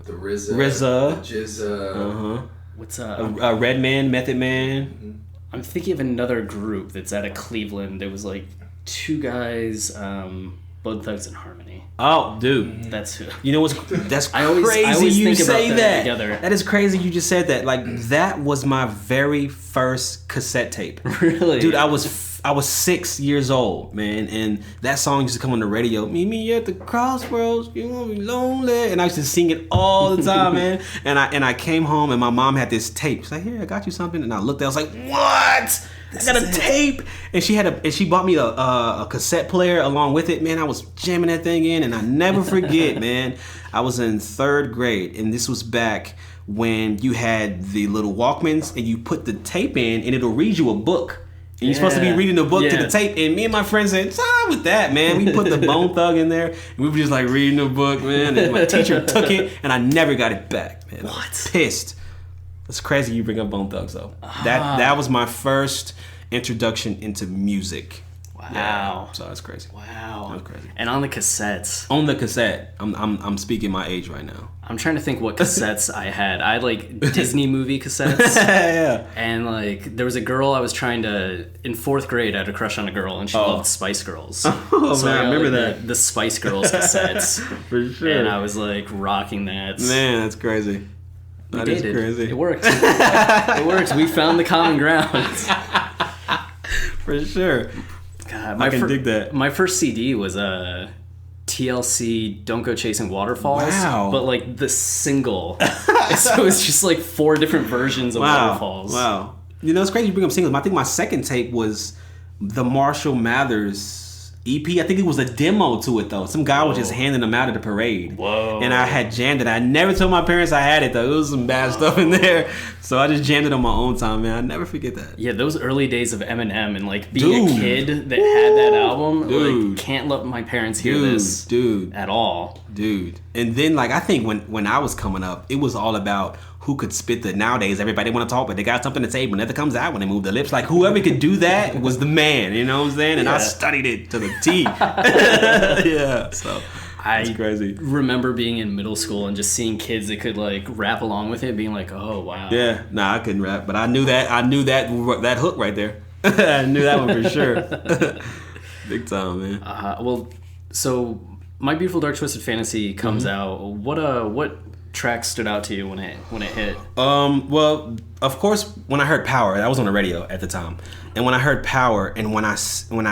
the RZA. RZA. The Jizza. What's Redman, Method Man. Mm-hmm. I'm thinking of another group that's out of Cleveland. There was like two guys, Bone Thugs and Harmony. Oh, dude, that's who. You know what's that's I crazy? always You think say about that. Together. That is crazy. You just said that. Like that was my very first cassette tape. Really, dude. I was 6 years old, man, and that song used to come on the radio. Meet me at the crossroads, you won't be lonely, and I used to sing it all the time, man. And I came home and my mom had this tape. She's like, "Here, I got you something," and I looked at it, I was like, "What? I got a tape!" And she bought me a cassette player along with it, man. I was jamming that thing in, and I never forget, man. I was in 3rd grade, and this was back when you had the little Walkmans, and you put the tape in, and it'll read you a book. And you're supposed to be reading the book to the tape. And me and my friends said, "Time with that, man." We put the Bone Thug in there. And we were just like reading the book, man. And my teacher took it, and I never got it back, man. What? I was pissed. It's crazy you bring up Bone Thugs, though. That was my first introduction into music. Wow. Yeah, so that's crazy. Wow. That was crazy. And on the cassettes. On the cassette. I'm speaking my age right now. I'm trying to think what cassettes I had. I had like Disney movie cassettes. Yeah. And like there was a girl I was trying to in 4th grade. I had a crush on a girl and she loved Spice Girls. Oh so man, I remember like, that. the Spice Girls cassettes. For sure. And I was like rocking that. Man, that's crazy. That is crazy. It worked. It worked. We found the common ground. For sure. God, I can dig that. My first CD was TLC Don't Go Chasing Waterfalls. Wow. But like the single. So it's just like 4 different versions of Waterfalls. Wow. You know, it's crazy you bring up singles. I think my second tape was the Marshall Mathers EP. I think it was a demo to it though. Some guy was just handing them out at the parade. Whoa. And I had jammed it. I never told my parents I had it though. It was some bad stuff in there. So I just jammed it on my own time, man. I never forget that. Yeah, those early days of Eminem and like being a kid that had that album. Like can't let my parents hear this at all. Dude. And then like I think when I was coming up, it was all about who could spit the nowadays everybody want to talk, but they got something to say whenever it comes out when they move their lips. Like whoever could do that was the man, you know what I'm saying? And I studied it to the T. Yeah. So it's crazy. Remember being in middle school and just seeing kids that could like rap along with it, being like, "Oh wow." Yeah. Nah, I couldn't rap, but I knew that hook right there. I knew that one for sure. Big time, man. Well, so My Beautiful Dark Twisted Fantasy comes out. What track stood out to you when it hit? Well, of course, when I heard Power, that was on the radio at the time, and when I heard Power, and when I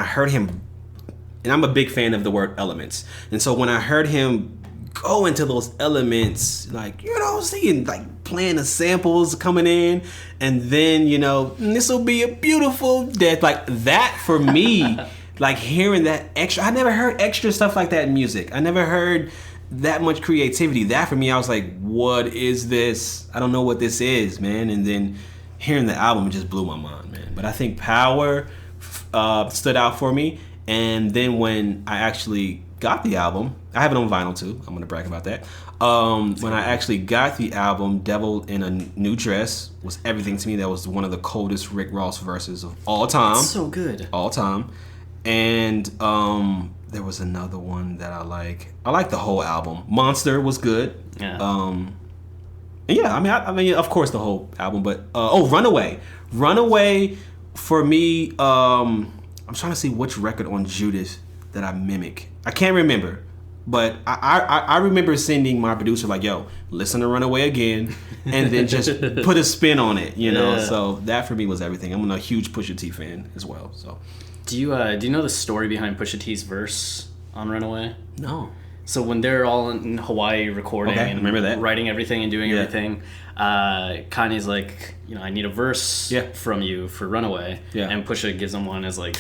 heard him, and I'm a big fan of the word elements, and so when I heard him go into those elements, like, you know, singing, like playing the samples coming in, and then this will be a beautiful death. Like that for me, like hearing that extra. I never heard extra stuff like that in music. I never heard that much creativity. That for me, I was like, what is this? I don't know what this is, man. And then hearing the album just blew my mind, man. But I think Power stood out for me. And then when I actually got the album, I have it on vinyl too. I'm gonna brag about that. When I actually got the album, Devil in a New Dress was everything to me. That was one of the coldest Rick Ross verses of all time. It's so good. All time. And there was another one that I like. I like the whole album. Monster was good. Yeah. Yeah, I mean, of course the whole album, but Runaway. Runaway for me, I'm trying to see which record on Judith that I mimic. I can't remember, but I remember sending my producer like, "Yo, listen to Runaway again," and then just put a spin on it, Yeah. So that for me was everything. I'm a huge Pusha T fan as well. So, do you know the story behind Pusha T's verse on Runaway? no. So when they're all in Hawaii recording Okay, and remember that. writing everything and doing everything, Kanye's like, I need a verse from you for Runaway. Yeah. And Pusha gives him one as like,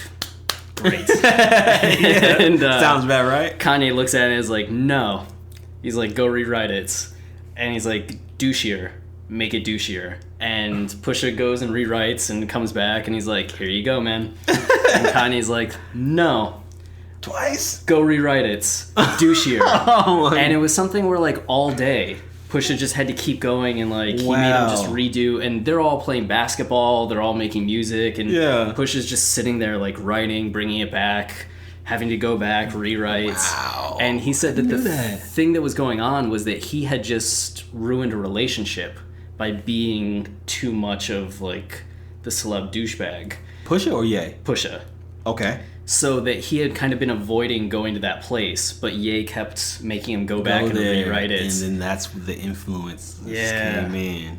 great. And, Sounds about right. Kanye looks at it and is like, no. He's like, go rewrite it. And he's like, douchier. Make it douchier. And Pusha goes and rewrites and comes back and he's like, here you go, man. And Kanye's like, no. Twice. Go rewrite it. Douchier. And it was something where like all day Pusha just had to keep going and like he made him just redo, and they're all playing basketball, they're all making music, and Pusha's just sitting there like writing, bringing it back, having to go back, rewrite. Wow. And he said that thing that was going on was that he had just ruined a relationship by being too much of like the celeb douchebag. Pusha or Ye? Pusha. Okay. So that he had kind of been avoiding going to that place, but Ye kept making him go back and rewrite it. And then that's the influence Yeah. came in.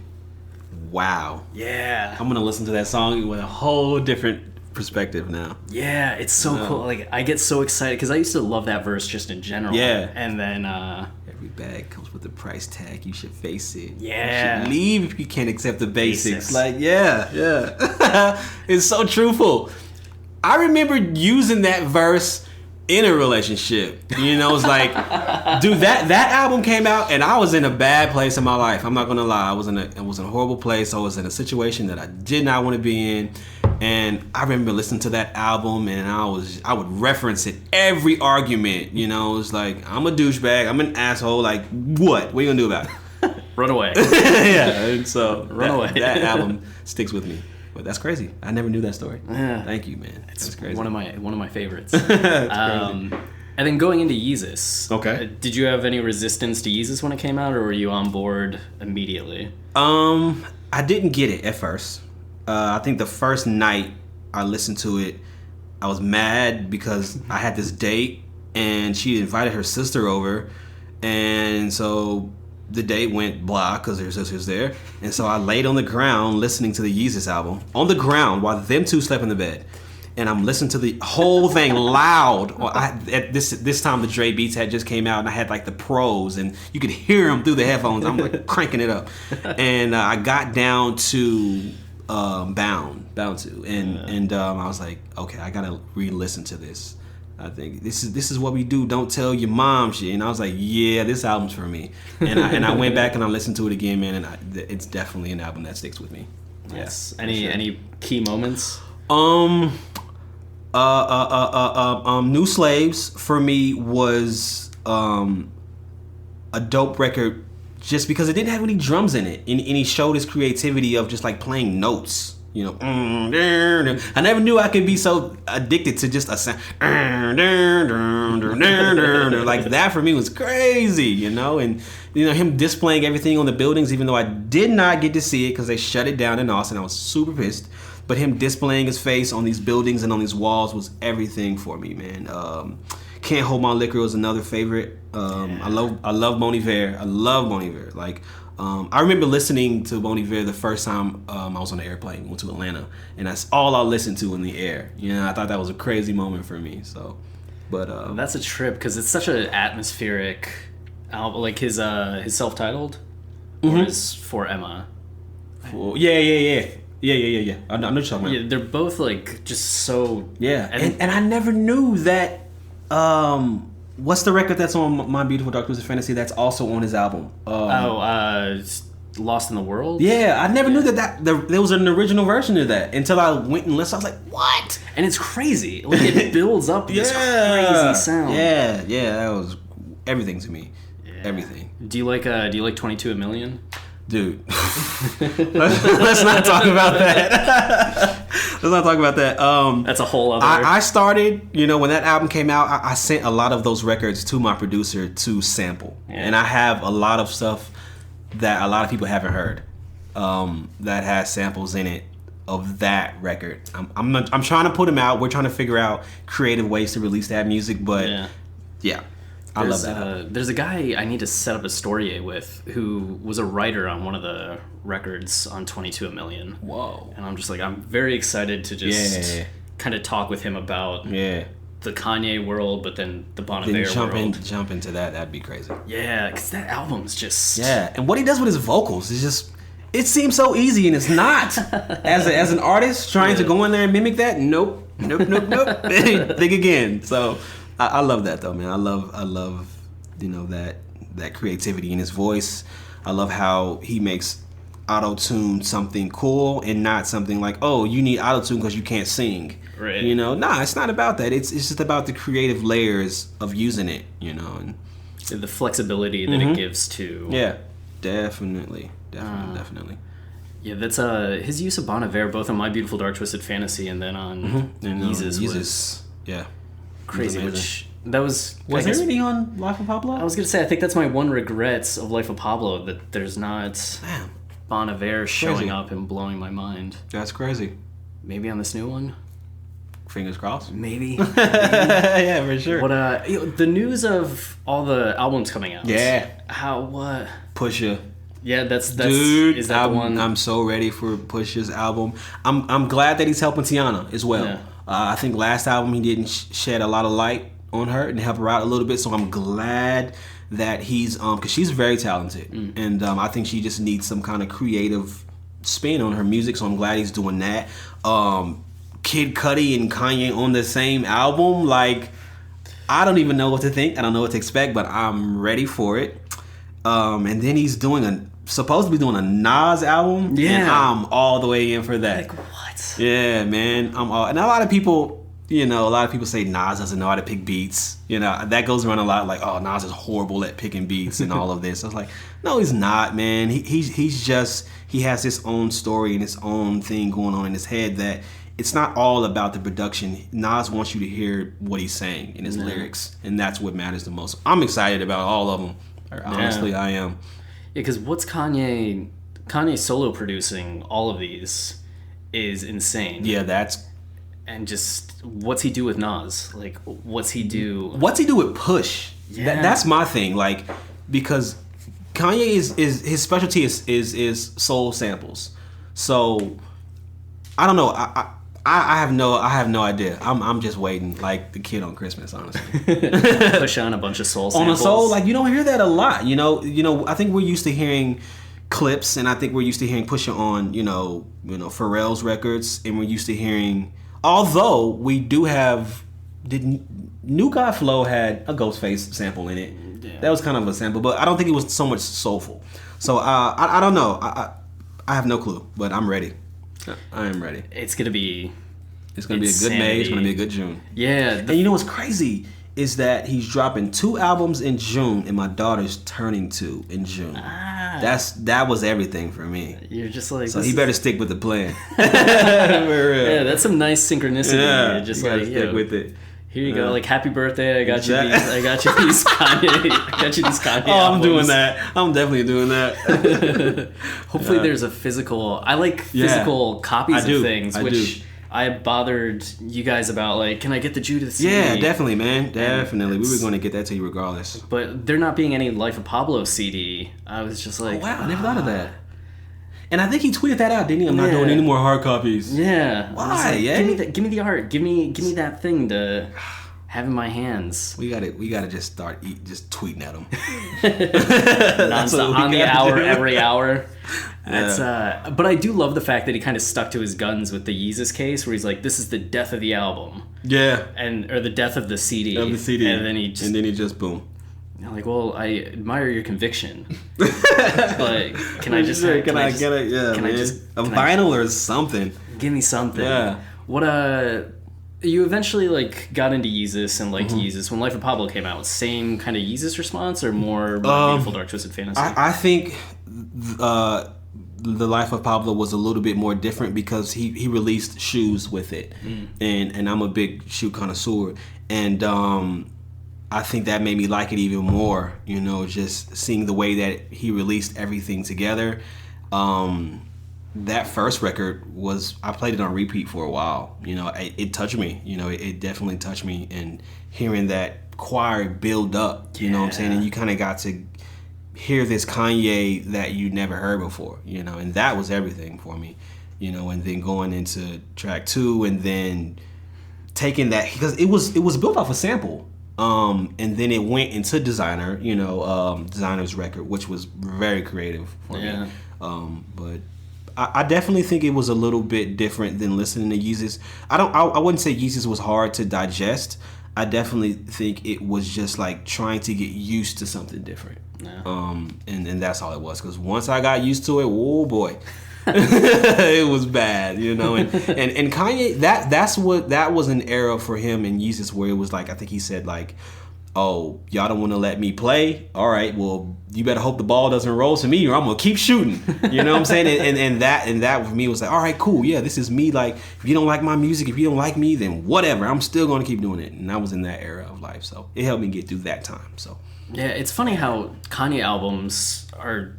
Wow. Yeah. I'm going to listen to that song with a whole different perspective now. Yeah, it's so cool. Like, I get so excited because I used to love that verse just in general. Yeah. And then, Every bag comes with a price tag. You should face it. Yeah. You should leave if you can't accept the basics. Basics. Like, yeah. It's so truthful. I remember using that verse in a relationship. It's like, dude, that album came out and I was in a bad place in my life. I'm not gonna lie. I was in a horrible place. I was in a situation that I did not want to be in. And I remember listening to that album and I would reference it every argument. It's like, I'm a douchebag, I'm an asshole, like what? What are you gonna do about it? Run Away. Yeah, and so Away. that album sticks with me. But that's crazy. I never knew that story. Yeah. Thank you, man. That's crazy. One of my favorites. That's crazy. And then going into Yeezus. Okay. Did you have any resistance to Yeezus when it came out, or were you on board immediately? I didn't get it at first. I think the first night I listened to it, I was mad because I had this date and she invited her sister over, and so the date went blah because her sister's there, and so I laid on the ground listening to the Yeezus album on the ground while them two slept in the bed, and I'm listening to the whole thing loud. At this time the Dre beats had just came out, and I had like the pros, and you could hear them through the headphones. I'm like cranking it up, and I got down to Bound to, and I was like, okay, I gotta re-listen to this. I think this is what we do. Don't tell your mom shit. And I was like, yeah, this album's for me. And I went back and I listened to it again, man. And it's definitely an album that sticks with me. Yes. Any key moments? New Slaves for me was a dope record just because it didn't have any drums in it, and he showed his creativity of just like playing notes. I never knew I could be so addicted to just a sound. Like that for me was crazy, and him displaying everything on the buildings, even though I did not get to see it because they shut it down in Austin. I was super pissed, but him displaying his face on these buildings and on these walls was everything for me, man. Can't Hold My Liquor was another favorite. I love Bon Iver. I love Bon Iver. Like, I remember listening to Bon Iver the first time I was on the airplane, went to Atlanta, and that's all I listened to in the air. I thought that was a crazy moment for me. So, but that's a trip because it's such an atmospheric album, like his self-titled. or is For Emma. Well, yeah. I know what you're talking about. Yeah, they're both like just so. Yeah, and I never knew that. What's the record that's on My Beautiful Dark Twisted Fantasy that's also on his album? Lost in the World? Yeah, I never knew that there was an original version of that until I went and listened. I was like, what? And it's crazy. Like, it builds up this crazy sound. Yeah, that was everything to me. Yeah. Everything. Do you like 22 a Million? Dude. Let's not talk about that. Let's not talk about that. That's a whole other... I started, when that album came out, I sent a lot of those records to my producer to sample. Yeah. And I have a lot of stuff that a lot of people haven't heard that has samples in it of that record. I'm trying to put them out. We're trying to figure out creative ways to release that music, but yeah. I love that. There's a guy I need to set up a StorYe with who was a writer on one of the records on 22 a Million. Whoa. And I'm just like, I'm very excited to just kind of talk with him about the Kanye world, but then the Bon Iver world. Jump into that. That'd be crazy. Yeah, because that album's just... Yeah, and what he does with his vocals is just... It seems so easy, and it's not. As an artist trying to go in there and mimic that, nope. Think again. So... I love that though, man. I love that creativity in his voice. I love how he makes auto-tune something cool and not something like, oh, you need auto-tune because you can't sing. Right. Nah, it's not about that. It's just about the creative layers of using it, and the flexibility that it gives to... Yeah, definitely. Yeah, that's his use of Bon Iver, both on My Beautiful Dark Twisted Fantasy and then on Yeezus was... Yeah. Crazy, which that was there anything on Life of Pablo? I was gonna say, I think that's my one regrets of Life of Pablo, that there's not Bon Iver showing up and blowing my mind. That's crazy. Maybe on this new one. Fingers crossed. Maybe. Yeah, for sure. But the news of all the albums coming out. Yeah. What? Pusha. Yeah, that's dude. Is that the one? I'm so ready for Pusha's album. I'm glad that he's helping Tiana as well. Yeah. I think last album he didn't shed a lot of light on her and help her out a little bit. So I'm glad that he's because she's very talented, and I think she just needs some kind of creative spin on her music. So I'm glad he's doing that. Kid Cudi and Kanye on the same album, like I don't even know what to think. I don't know what to expect, but I'm ready for it. And then he's supposed to be doing a Nas album. Yeah, and I'm all the way in for that. Like what? Yeah, man, I'm all. And a lot of people, say Nas doesn't know how to pick beats. That goes around a lot. Like, oh, Nas is horrible at picking beats and all of this. I was like, no, he's not, man. He has his own story and his own thing going on in his head that it's not all about the production. Nas wants you to hear what he's saying in his lyrics, and that's what matters the most. I'm excited about all of them. Honestly, I am. Yeah, because what's Kanye solo producing all of these is insane. Yeah, and just what's he do with Nas? Like, what's he do with Push? Yeah. That's my thing. Like, because Kanye is his specialty is soul samples. So I don't know. I have no idea. I'm just waiting, like the kid on Christmas, honestly. Push on a bunch of soul samples. On a soul, like you don't hear that a lot. I think we're used to hearing clips, and I think we're used to hearing Pusha on, Pharrell's records, and we're used to hearing. Although we do have, New God Flow had a Ghostface sample in it. Yeah. That was kind of a sample, but I don't think it was so much soulful. So I don't know. I have no clue, but I'm ready. I am ready. It's gonna be a good May. It's gonna be a good June. Yeah. And you know what's crazy is that he's dropping 2 albums in June, and my daughter's turning 2 in June. That was everything for me. You're just like, so he better stick with the plan. For real. Yeah, that's some nice synchronicity. Yeah, You're just you like stick with it. Here you go, like happy birthday! I got you these Kanye. Oh, I'm doing that. I'm definitely doing that. Hopefully, there's a physical. I like physical copies of things, which I bothered you guys about. Like, can I get the Judith CD? Yeah, definitely, man. Definitely, we were going to get that to you regardless. But there not being any Life of Pablo CD, I was just like, oh, wow, I never thought of that. And I think he tweeted that out, didn't he? I'm not doing any more hard copies. Yeah. Why? Like, give me the art. Give me that thing to have in my hands. We gotta just start just tweeting at him. Nonstop, on the hour, every hour. That's but I do love the fact that he kind of stuck to his guns with the Yeezus case, where he's like, "This is the death of the album." Yeah. Or the death of the CD. Of the CD. And then he just boom. You're like, well, I admire your conviction, but can I just get it? Yeah, man. A vinyl or something. Give me something. Yeah. What you eventually like got into Yeezus and liked Yeezus when Life of Pablo came out. Same kind of Yeezus response or more Beautiful Dark Twisted Fantasy? I think the Life of Pablo was a little bit more different because he released Shoes with it, and I'm a big shoe connoisseur, and I think that made me like it even more. You know, just seeing the way that he released everything together. That first record I played it on repeat for a while. You know, it touched me. You know, it definitely touched me. And hearing that choir build up, you know what I'm saying? And you kind of got to hear this Kanye that you never heard before, you know, and that was everything for me, you know, and then going into track 2 and then taking that, because it was built off a sample. And then it went into Designer, you know, Designer's record, which was very creative for me. But I definitely think it was a little bit different than listening to Yeezus. I wouldn't say Yeezus was hard to digest. I definitely think it was just like trying to get used to something different. Yeah. And that's all it was. Because once I got used to it, oh boy, it was bad, you know. And Kanye, that was an era for him in Yeezus where it was like, I think he said like, oh, y'all don't want to let me play? All right, well, you better hope the ball doesn't roll to me or I'm going to keep shooting. You know what I'm saying? And that for me was like, all right, cool. Yeah, this is me. Like, if you don't like my music, if you don't like me, then whatever. I'm still going to keep doing it. And I was in that era of life. So it helped me get through that time. So yeah, it's funny how Kanye albums are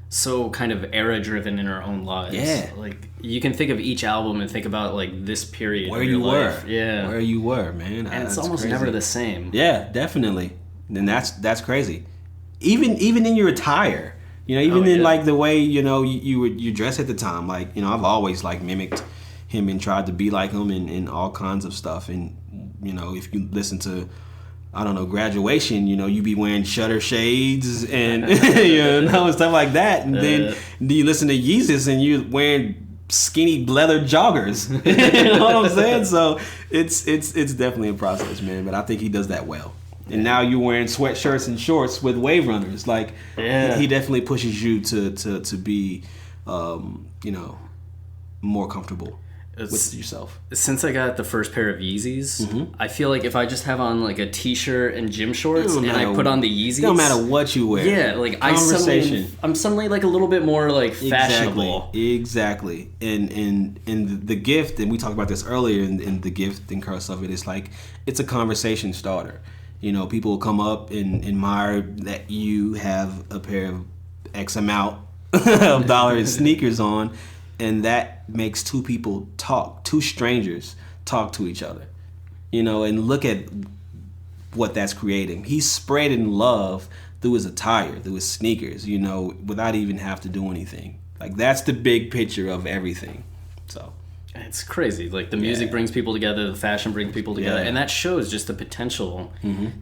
so kind of era driven in our own lives. Yeah. Like you can think of each album and think about like this period where of your you life. were. Yeah. Where you were, man. And it's almost never the same. Yeah, definitely. And that's crazy. Even in your attire. You know, even in like the way, you know, you dress at the time. Like, you know, I've always like mimicked him and tried to be like him in all kinds of stuff. And, you know, if you listen to, I don't know, Graduation, you know, you be wearing shutter shades and you know, and stuff like that. And then you listen to Yeezus and you're wearing skinny leather joggers. You know what I'm saying? So it's definitely a process, man. But I think he does that well. And now you're wearing sweatshirts and shorts with Wave Runners. Like he definitely pushes you to be, you know, more comfortable with yourself. Since I got the first pair of Yeezys, I feel like if I just have on like a t-shirt and gym shorts and I put on the Yeezys, no matter what you wear. Yeah, like I'm suddenly like a little bit more like fashionable. Exactly. And the gift, and we talked about this earlier in the gift and curse of it, is like it's a conversation starter. You know, people will come up and admire that you have a pair of X amount of dollars sneakers on, and that makes two strangers talk to each other. You know, and look at what that's creating. He's spreading love through his attire, through his sneakers, you know, without even have to do anything. Like, that's the big picture of everything. So it's crazy. Like the music brings people together, the fashion brings people together, and that shows just the potential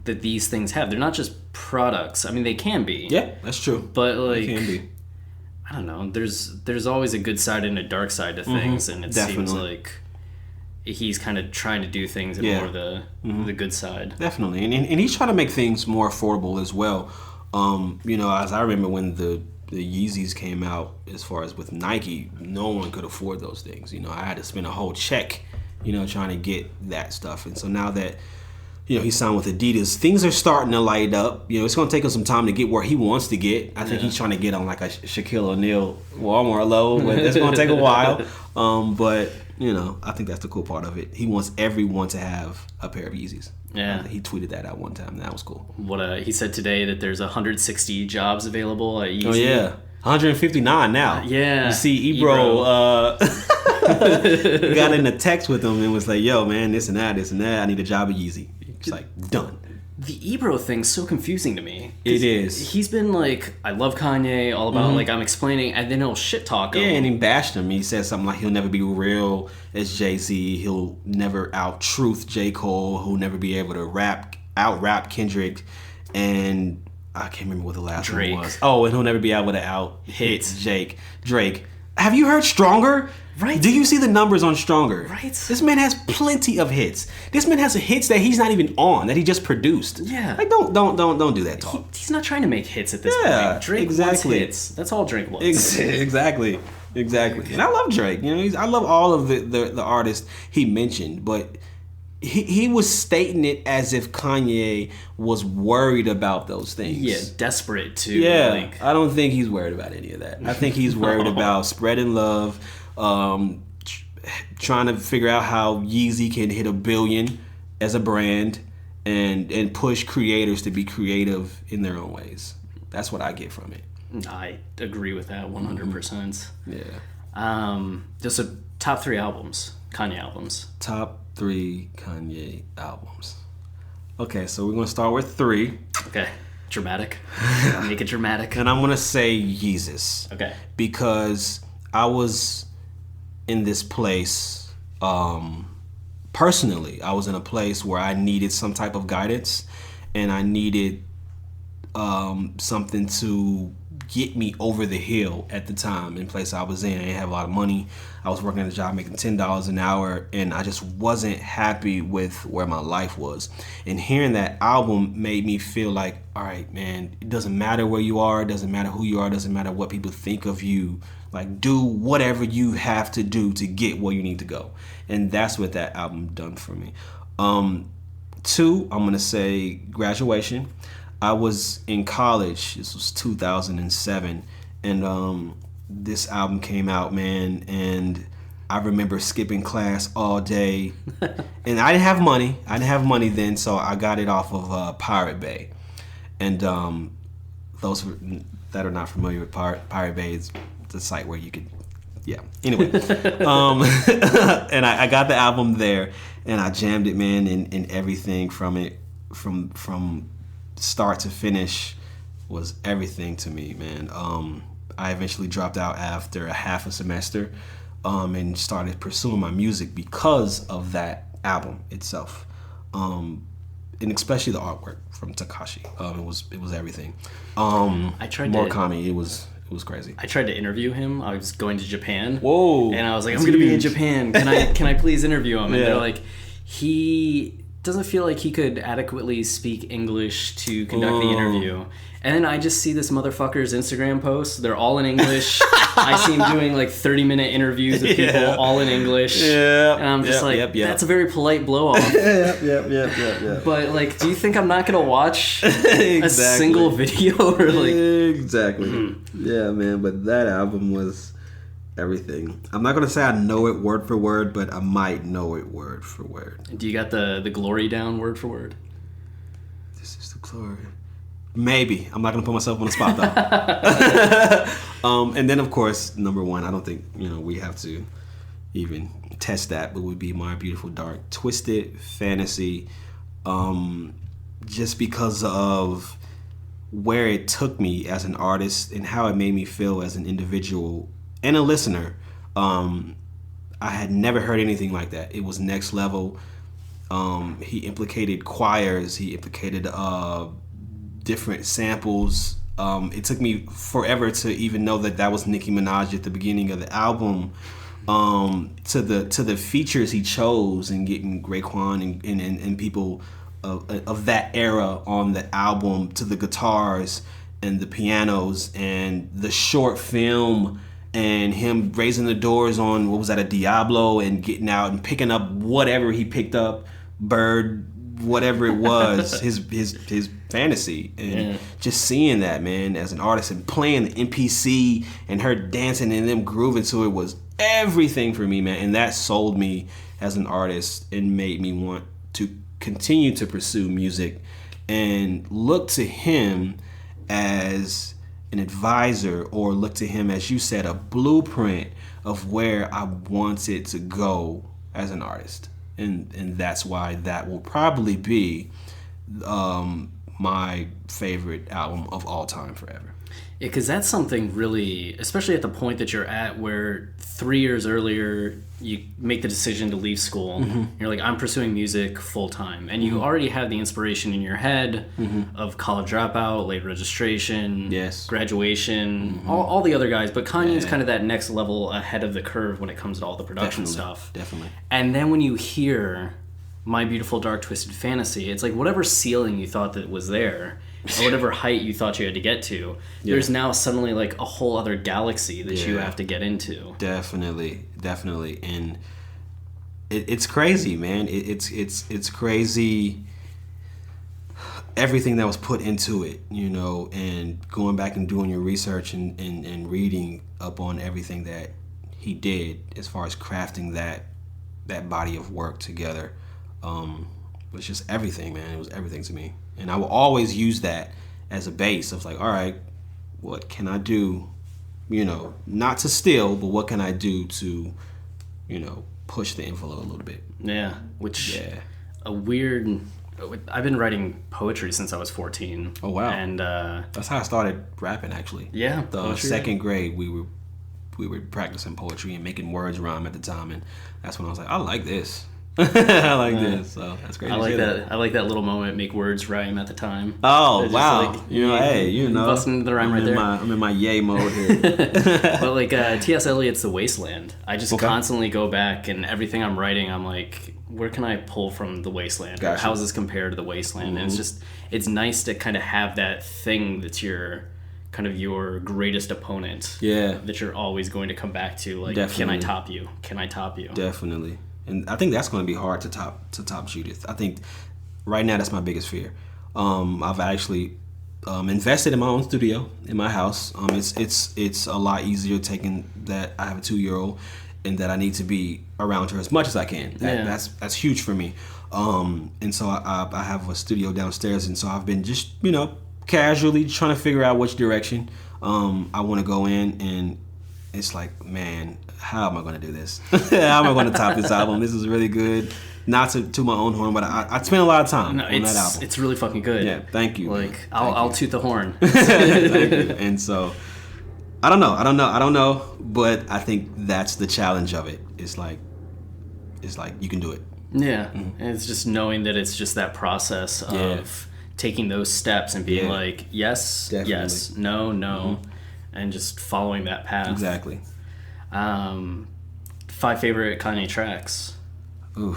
that these things have. They're not just products. I mean, they can be. Yeah, that's true. But like, they can be. I don't know. There's always a good side and a dark side to things, and it seems like he's kind of trying to do things in more of the good side. Definitely, and he's trying to make things more affordable as well. You know, as I remember when the Yeezys came out, as far as with Nike, no one could afford those things. You know, I had to spend a whole check, you know, trying to get that stuff. And so now that, you know, he signed with Adidas, things are starting to light up. You know, it's going to take him some time to get where he wants to get. I think he's trying to get on like a Shaquille O'Neal Walmart low, but it's going to take a while. But, you know, I think that's the cool part of it. He wants everyone to have a pair of Yeezys. Yeah, he tweeted that out one time. That was cool. What he said today that there's 160 jobs available at Yeezy. Oh yeah, 159 now. Yeah, you see, Ebro got in a text with him and was like, "Yo, man, this and that. I need a job at Yeezy." He's like, "Done." The Ebro thing's so confusing to me. It is. He's been like, I love Kanye, all about like I'm explaining, and then he'll shit talk him. Yeah, and he bashed him. He said something like he'll never be real as Jay-Z. He'll never out-truth J. Cole. He'll never be able to out-rap Kendrick. And I can't remember what the last Drake. one was. Oh, and he'll never be able to out-hit Drake. Have you heard Stronger? Right. Do you see the numbers on Stronger? Right. This man has plenty of hits. This man has hits that he's not even on, that he just produced. Yeah. Like, don't do that talk. He's not trying to make hits at this point. Drake wants hits. That's all Drake wants. Exactly. And I love Drake. You know, I love all of the artists he mentioned, but he was stating it as if Kanye was worried about those things. Yeah, desperate to. Yeah, I don't think he's worried about any of that. I think he's worried about spreading love, trying to figure out how Yeezy can hit 1 billion as a brand, and push creators to be creative in their own ways. That's what I get from it. I agree with that 100%. Yeah. Just a top 3 albums, Kanye albums. Top 3 Kanye albums. Okay, so we're gonna start with 3. Okay, dramatic. Make it dramatic. And I'm gonna say Yeezus. Okay. Because I was in this place, personally, I was in a place where I needed some type of guidance, and I needed something to get me over the hill at the time in place I was in. I didn't have a lot of money. I was working at a job making $10 an hour, and I just wasn't happy with where my life was. And hearing that album made me feel like, all right, man, it doesn't matter where you are, it doesn't matter who you are, it doesn't matter what people think of you. Like, do whatever you have to do to get where you need to go. And that's what that album done for me. 2, I'm gonna say Graduation. I was in college. This was 2007, and this album came out, man, and I remember skipping class all day. And I didn't have money. I didn't have money then, so I got it off of Pirate Bay. And those that are not familiar with Pirate Bay, is the site where you could, yeah. Anyway, and I got the album there, and I jammed it, man, and everything from it, from start to finish, was everything to me, man. I eventually dropped out after a half a semester, and started pursuing my music because of that album itself, and especially the artwork from Takashi. It was everything. I tried Murakami, it was crazy. I tried to interview him. I was going to Japan. Whoa! And I was like, I'm going to be in Japan. Can I please interview him? And Yeah. they're like, he doesn't feel like he could adequately speak English to conduct the interview. And then I just see this motherfucker's Instagram posts. They're all in English. I see him doing like 30-minute interviews with people all in English. Yeah. And I'm just that's a very polite blow-off. Yep. But like, do you think I'm not going to watch a single video? Or like, Exactly. Yeah, man. But that album was everything. I'm not going to say I know it word for word, but I might know it word for word. do you got the glory down word for word? This is the glory. Maybe. I'm not going to put myself on the spot, though. And then, of course, number 1, I don't think, we have to even test that, but would be My Beautiful Dark Twisted Fantasy. Just because of where it took me as an artist and how it made me feel as an individual and a listener. I had never heard anything like that. It was next level. He implicated choirs. He implicated different samples. It took me forever to even know that was Nicki Minaj at the beginning of the album. To the features he chose, and getting Raekwon and people of that era on the album, to the guitars and the pianos and the short film, and him raising the doors on, what was that, a Diablo, and getting out and picking up whatever he picked up, Bird, whatever it was, his fantasy, and just seeing that, man, as an artist, and playing the MPC and her dancing and them grooving to it was everything for me, man. And that sold me as an artist and made me want to continue to pursue music and look to him as an advisor, or look to him, as you said, a blueprint of where I wanted to go as an artist. And that's why that will probably be my favorite album of all time forever. Yeah, because that's something really, especially at the point that you're at where 3 years earlier you make the decision to leave school. You're like, I'm pursuing music full time. And you already have the inspiration in your head of College Dropout, Late Registration, Graduation, all the other guys. But Kanye's kind of that next level ahead of the curve when it comes to all the production stuff. Definitely. And then when you hear My Beautiful Dark Twisted Fantasy, it's like whatever ceiling you thought that was there, or whatever height you thought you had to get to, there's now suddenly like a whole other galaxy that you have to get into. Definitely, and it's crazy, man. It's crazy. Everything that was put into it, you know, and going back and doing your research and reading up on everything that he did as far as crafting that body of work together. It was just everything, man. It was everything to me. And I will always use that as a base of like, all right, what can I do, you know, not to steal, but what can I do to, you know, push the envelope a little bit. Yeah, I've been writing poetry since I was 14. Oh, wow. And that's how I started rapping, actually. Yeah. The poetry, second grade, we were practicing poetry and making words rhyme at the time, and that's when I was like, I like this. I like this, so that's great. I like that. I like that little moment. Make words rhyme at the time. Oh wow! Like, you know, hey, you know, busting into the rhyme right there. I'm in my yay mode here. But like T.S. Eliot's The Wasteland, I just constantly go back and everything I'm writing, I'm like, where can I pull from The Wasteland? Gotcha. Or how is this compared to The Wasteland? And it's nice to kind of have that thing that's your greatest opponent. Yeah. That you're always going to come back to. Like, Definitely. Can I top you? Can I top you? Definitely. And I think that's going to be hard to top Judith. I think right now that's my biggest fear. I've actually invested in my own studio in my house. It's a lot easier taking that I have a 2-year-old and that I need to be around her as much as I can. That's huge for me. And so I have a studio downstairs, and so I've been just, you know, casually trying to figure out which direction I want to go in, and it's like, man, how am I going to do this? How am I going to top this album? This is really good. Not to my own horn, but I spent a lot of time on that album. It's really fucking good. Yeah, thank you. Like, I'll toot the horn. Thank you. And so, I don't know, but I think that's the challenge of it. It's like you can do it. Yeah, and it's just knowing that it's just that process of taking those steps and being like, yes, Definitely. yes, no, and just following that path. Exactly. 5 favorite Kanye tracks. Ooh.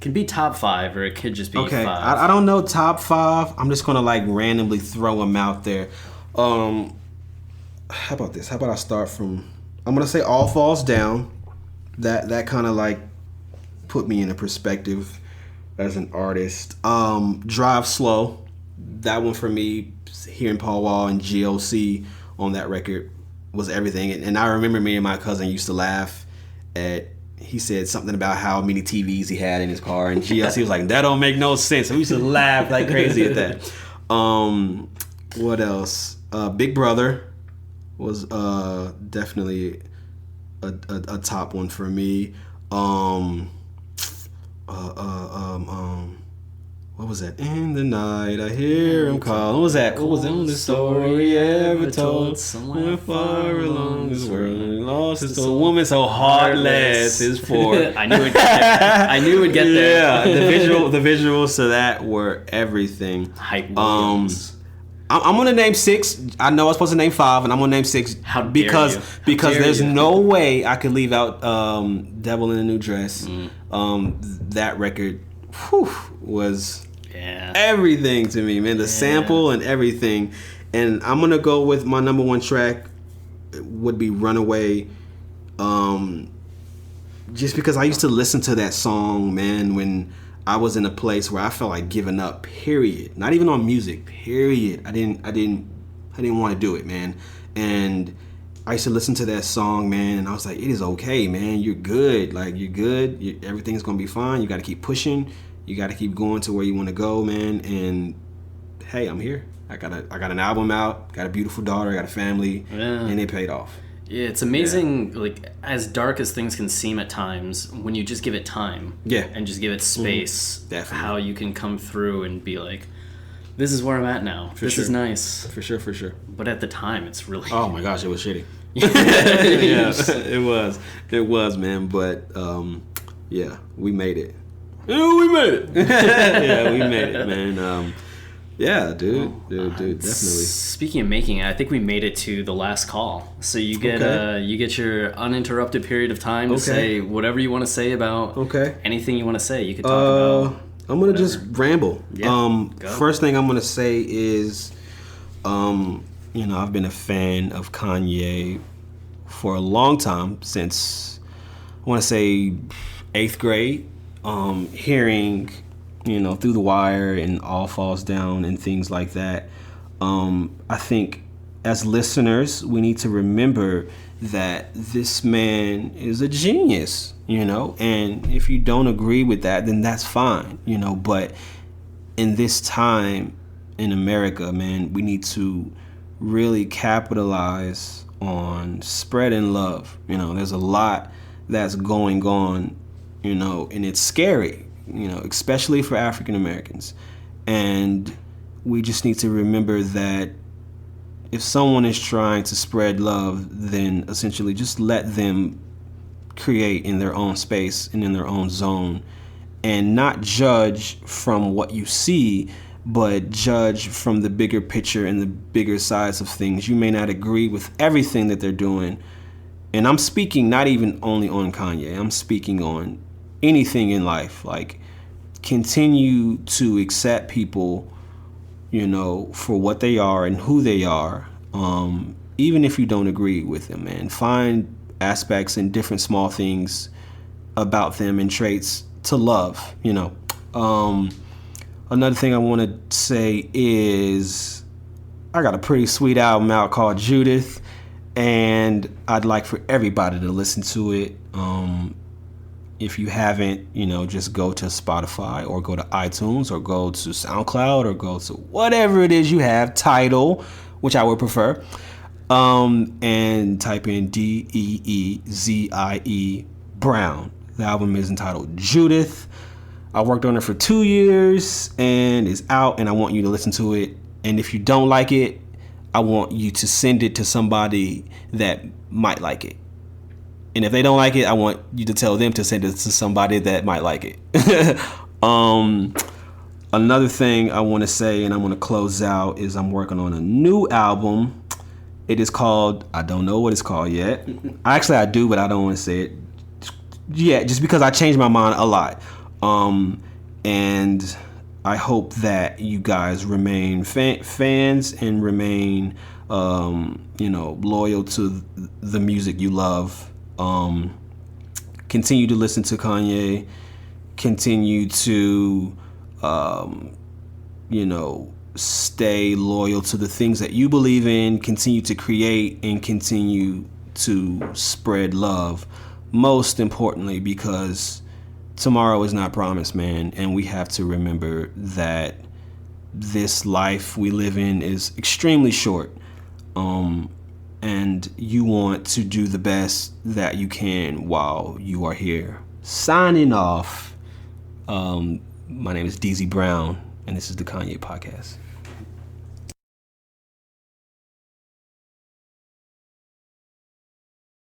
Could be top 5, or it could just be 5. I don't know top 5. I'm just gonna like randomly throw them out there. How about this? How about I start from? I'm gonna say All Falls Down. That kind of like put me in a perspective as an artist. Drive Slow. That one for me, hearing Paul Wall and GOC on that record was everything. And I remember me and my cousin used to laugh at. He said something about how many TVs he had in his car, and GLC was like, that don't make no sense. So we used to laugh like crazy at that. What else? Big Brother was definitely a top one for me. What was that? In the night, I hear him call. What was that? What was the only story ever told? Somewhere far along this world, and lost his soul. Woman so heartless is for. I knew it. I knew it would get there. Yeah, the visuals to that were everything. Hype Williams. I'm gonna name 6. I know I was supposed to name 5, and I'm gonna name 6 because there's no way I could leave out "Devil in a New Dress." That record, was everything to me, man. The sample and everything. And I'm gonna go with my number 1 track would be "Runaway." Just because I used to listen to that song, man, when I was in a place where I felt like giving up, period. Not even on music, period. I didn't want to do it, man. And I used to listen to that song, man, and I was like, it is okay, man. You're good. Like, you're good. Everything's going to be fine. You got to keep pushing. You got to keep going to where you want to go, man. And hey, I'm here. I got an album out, got a beautiful daughter, I got a family, and it paid off. Yeah, it's amazing, like, as dark as things can seem at times, when you just give it time. Yeah. And just give it space. Definitely. How you can come through and be like, this is where I'm at now. This is nice. For sure. But at the time, it's really... Oh my gosh, it was shitty. Yeah, it was, man. But yeah, we made it. Yeah, we made it. Yeah, we made it, man. Yeah, dude, definitely. Speaking of making it, I think we made it to the last call. So you get your uninterrupted period of time to say whatever you want to say about anything you want to say. You could talk about. I'm gonna just ramble. Yeah, first thing I'm gonna say is, I've been a fan of Kanye for a long time, since I want to say 8th grade. Hearing, Through the Wire and All Falls Down and things like that. I think as listeners, we need to remember that this man is a genius, and if you don't agree with that, then that's fine, but in this time in America, man, we need to really capitalize on spreading love. There's a lot that's going on, and it's scary, especially for African Americans. And we just need to remember that if someone is trying to spread love, then essentially just let them create in their own space and in their own zone, and not judge from what you see, but judge from the bigger picture and the bigger sides of things. You may not agree with everything that they're doing. And I'm speaking not even only on Kanye. I'm speaking on anything in life. Like, continue to accept people, for what they are and who they are, even if you don't agree with them, man. Find aspects and different small things about them and traits to love, Another thing I want to say is I got a pretty sweet album out called Judith, and I'd like for everybody to listen to it. If you haven't, just go to Spotify or go to iTunes or go to SoundCloud or go to whatever it is you have, Tidal, which I would prefer, and type in Deezie Brown. The album is entitled Judith. I worked on it for 2 years and it's out, and I want you to listen to it. And if you don't like it, I want you to send it to somebody that might like it. And if they don't like it, I want you to tell them to send it to somebody that might like it. Another thing I want to say, and I'm going to close out, is I'm working on a new album. It is called, I don't know what it's called yet. Actually, I do, but I don't want to say it yet, just because I changed my mind a lot. And I hope that you guys remain fans and remain, loyal to the music you love. Continue to listen to Kanye. Continue to, stay loyal to the things that you believe in. Continue to create and continue to spread love. Most importantly, because tomorrow is not promised, man, and we have to remember that this life we live in is extremely short, and you want to do the best that you can while you are here. Signing off, my name is Deezie Brown, and this is the Kanye Podcast.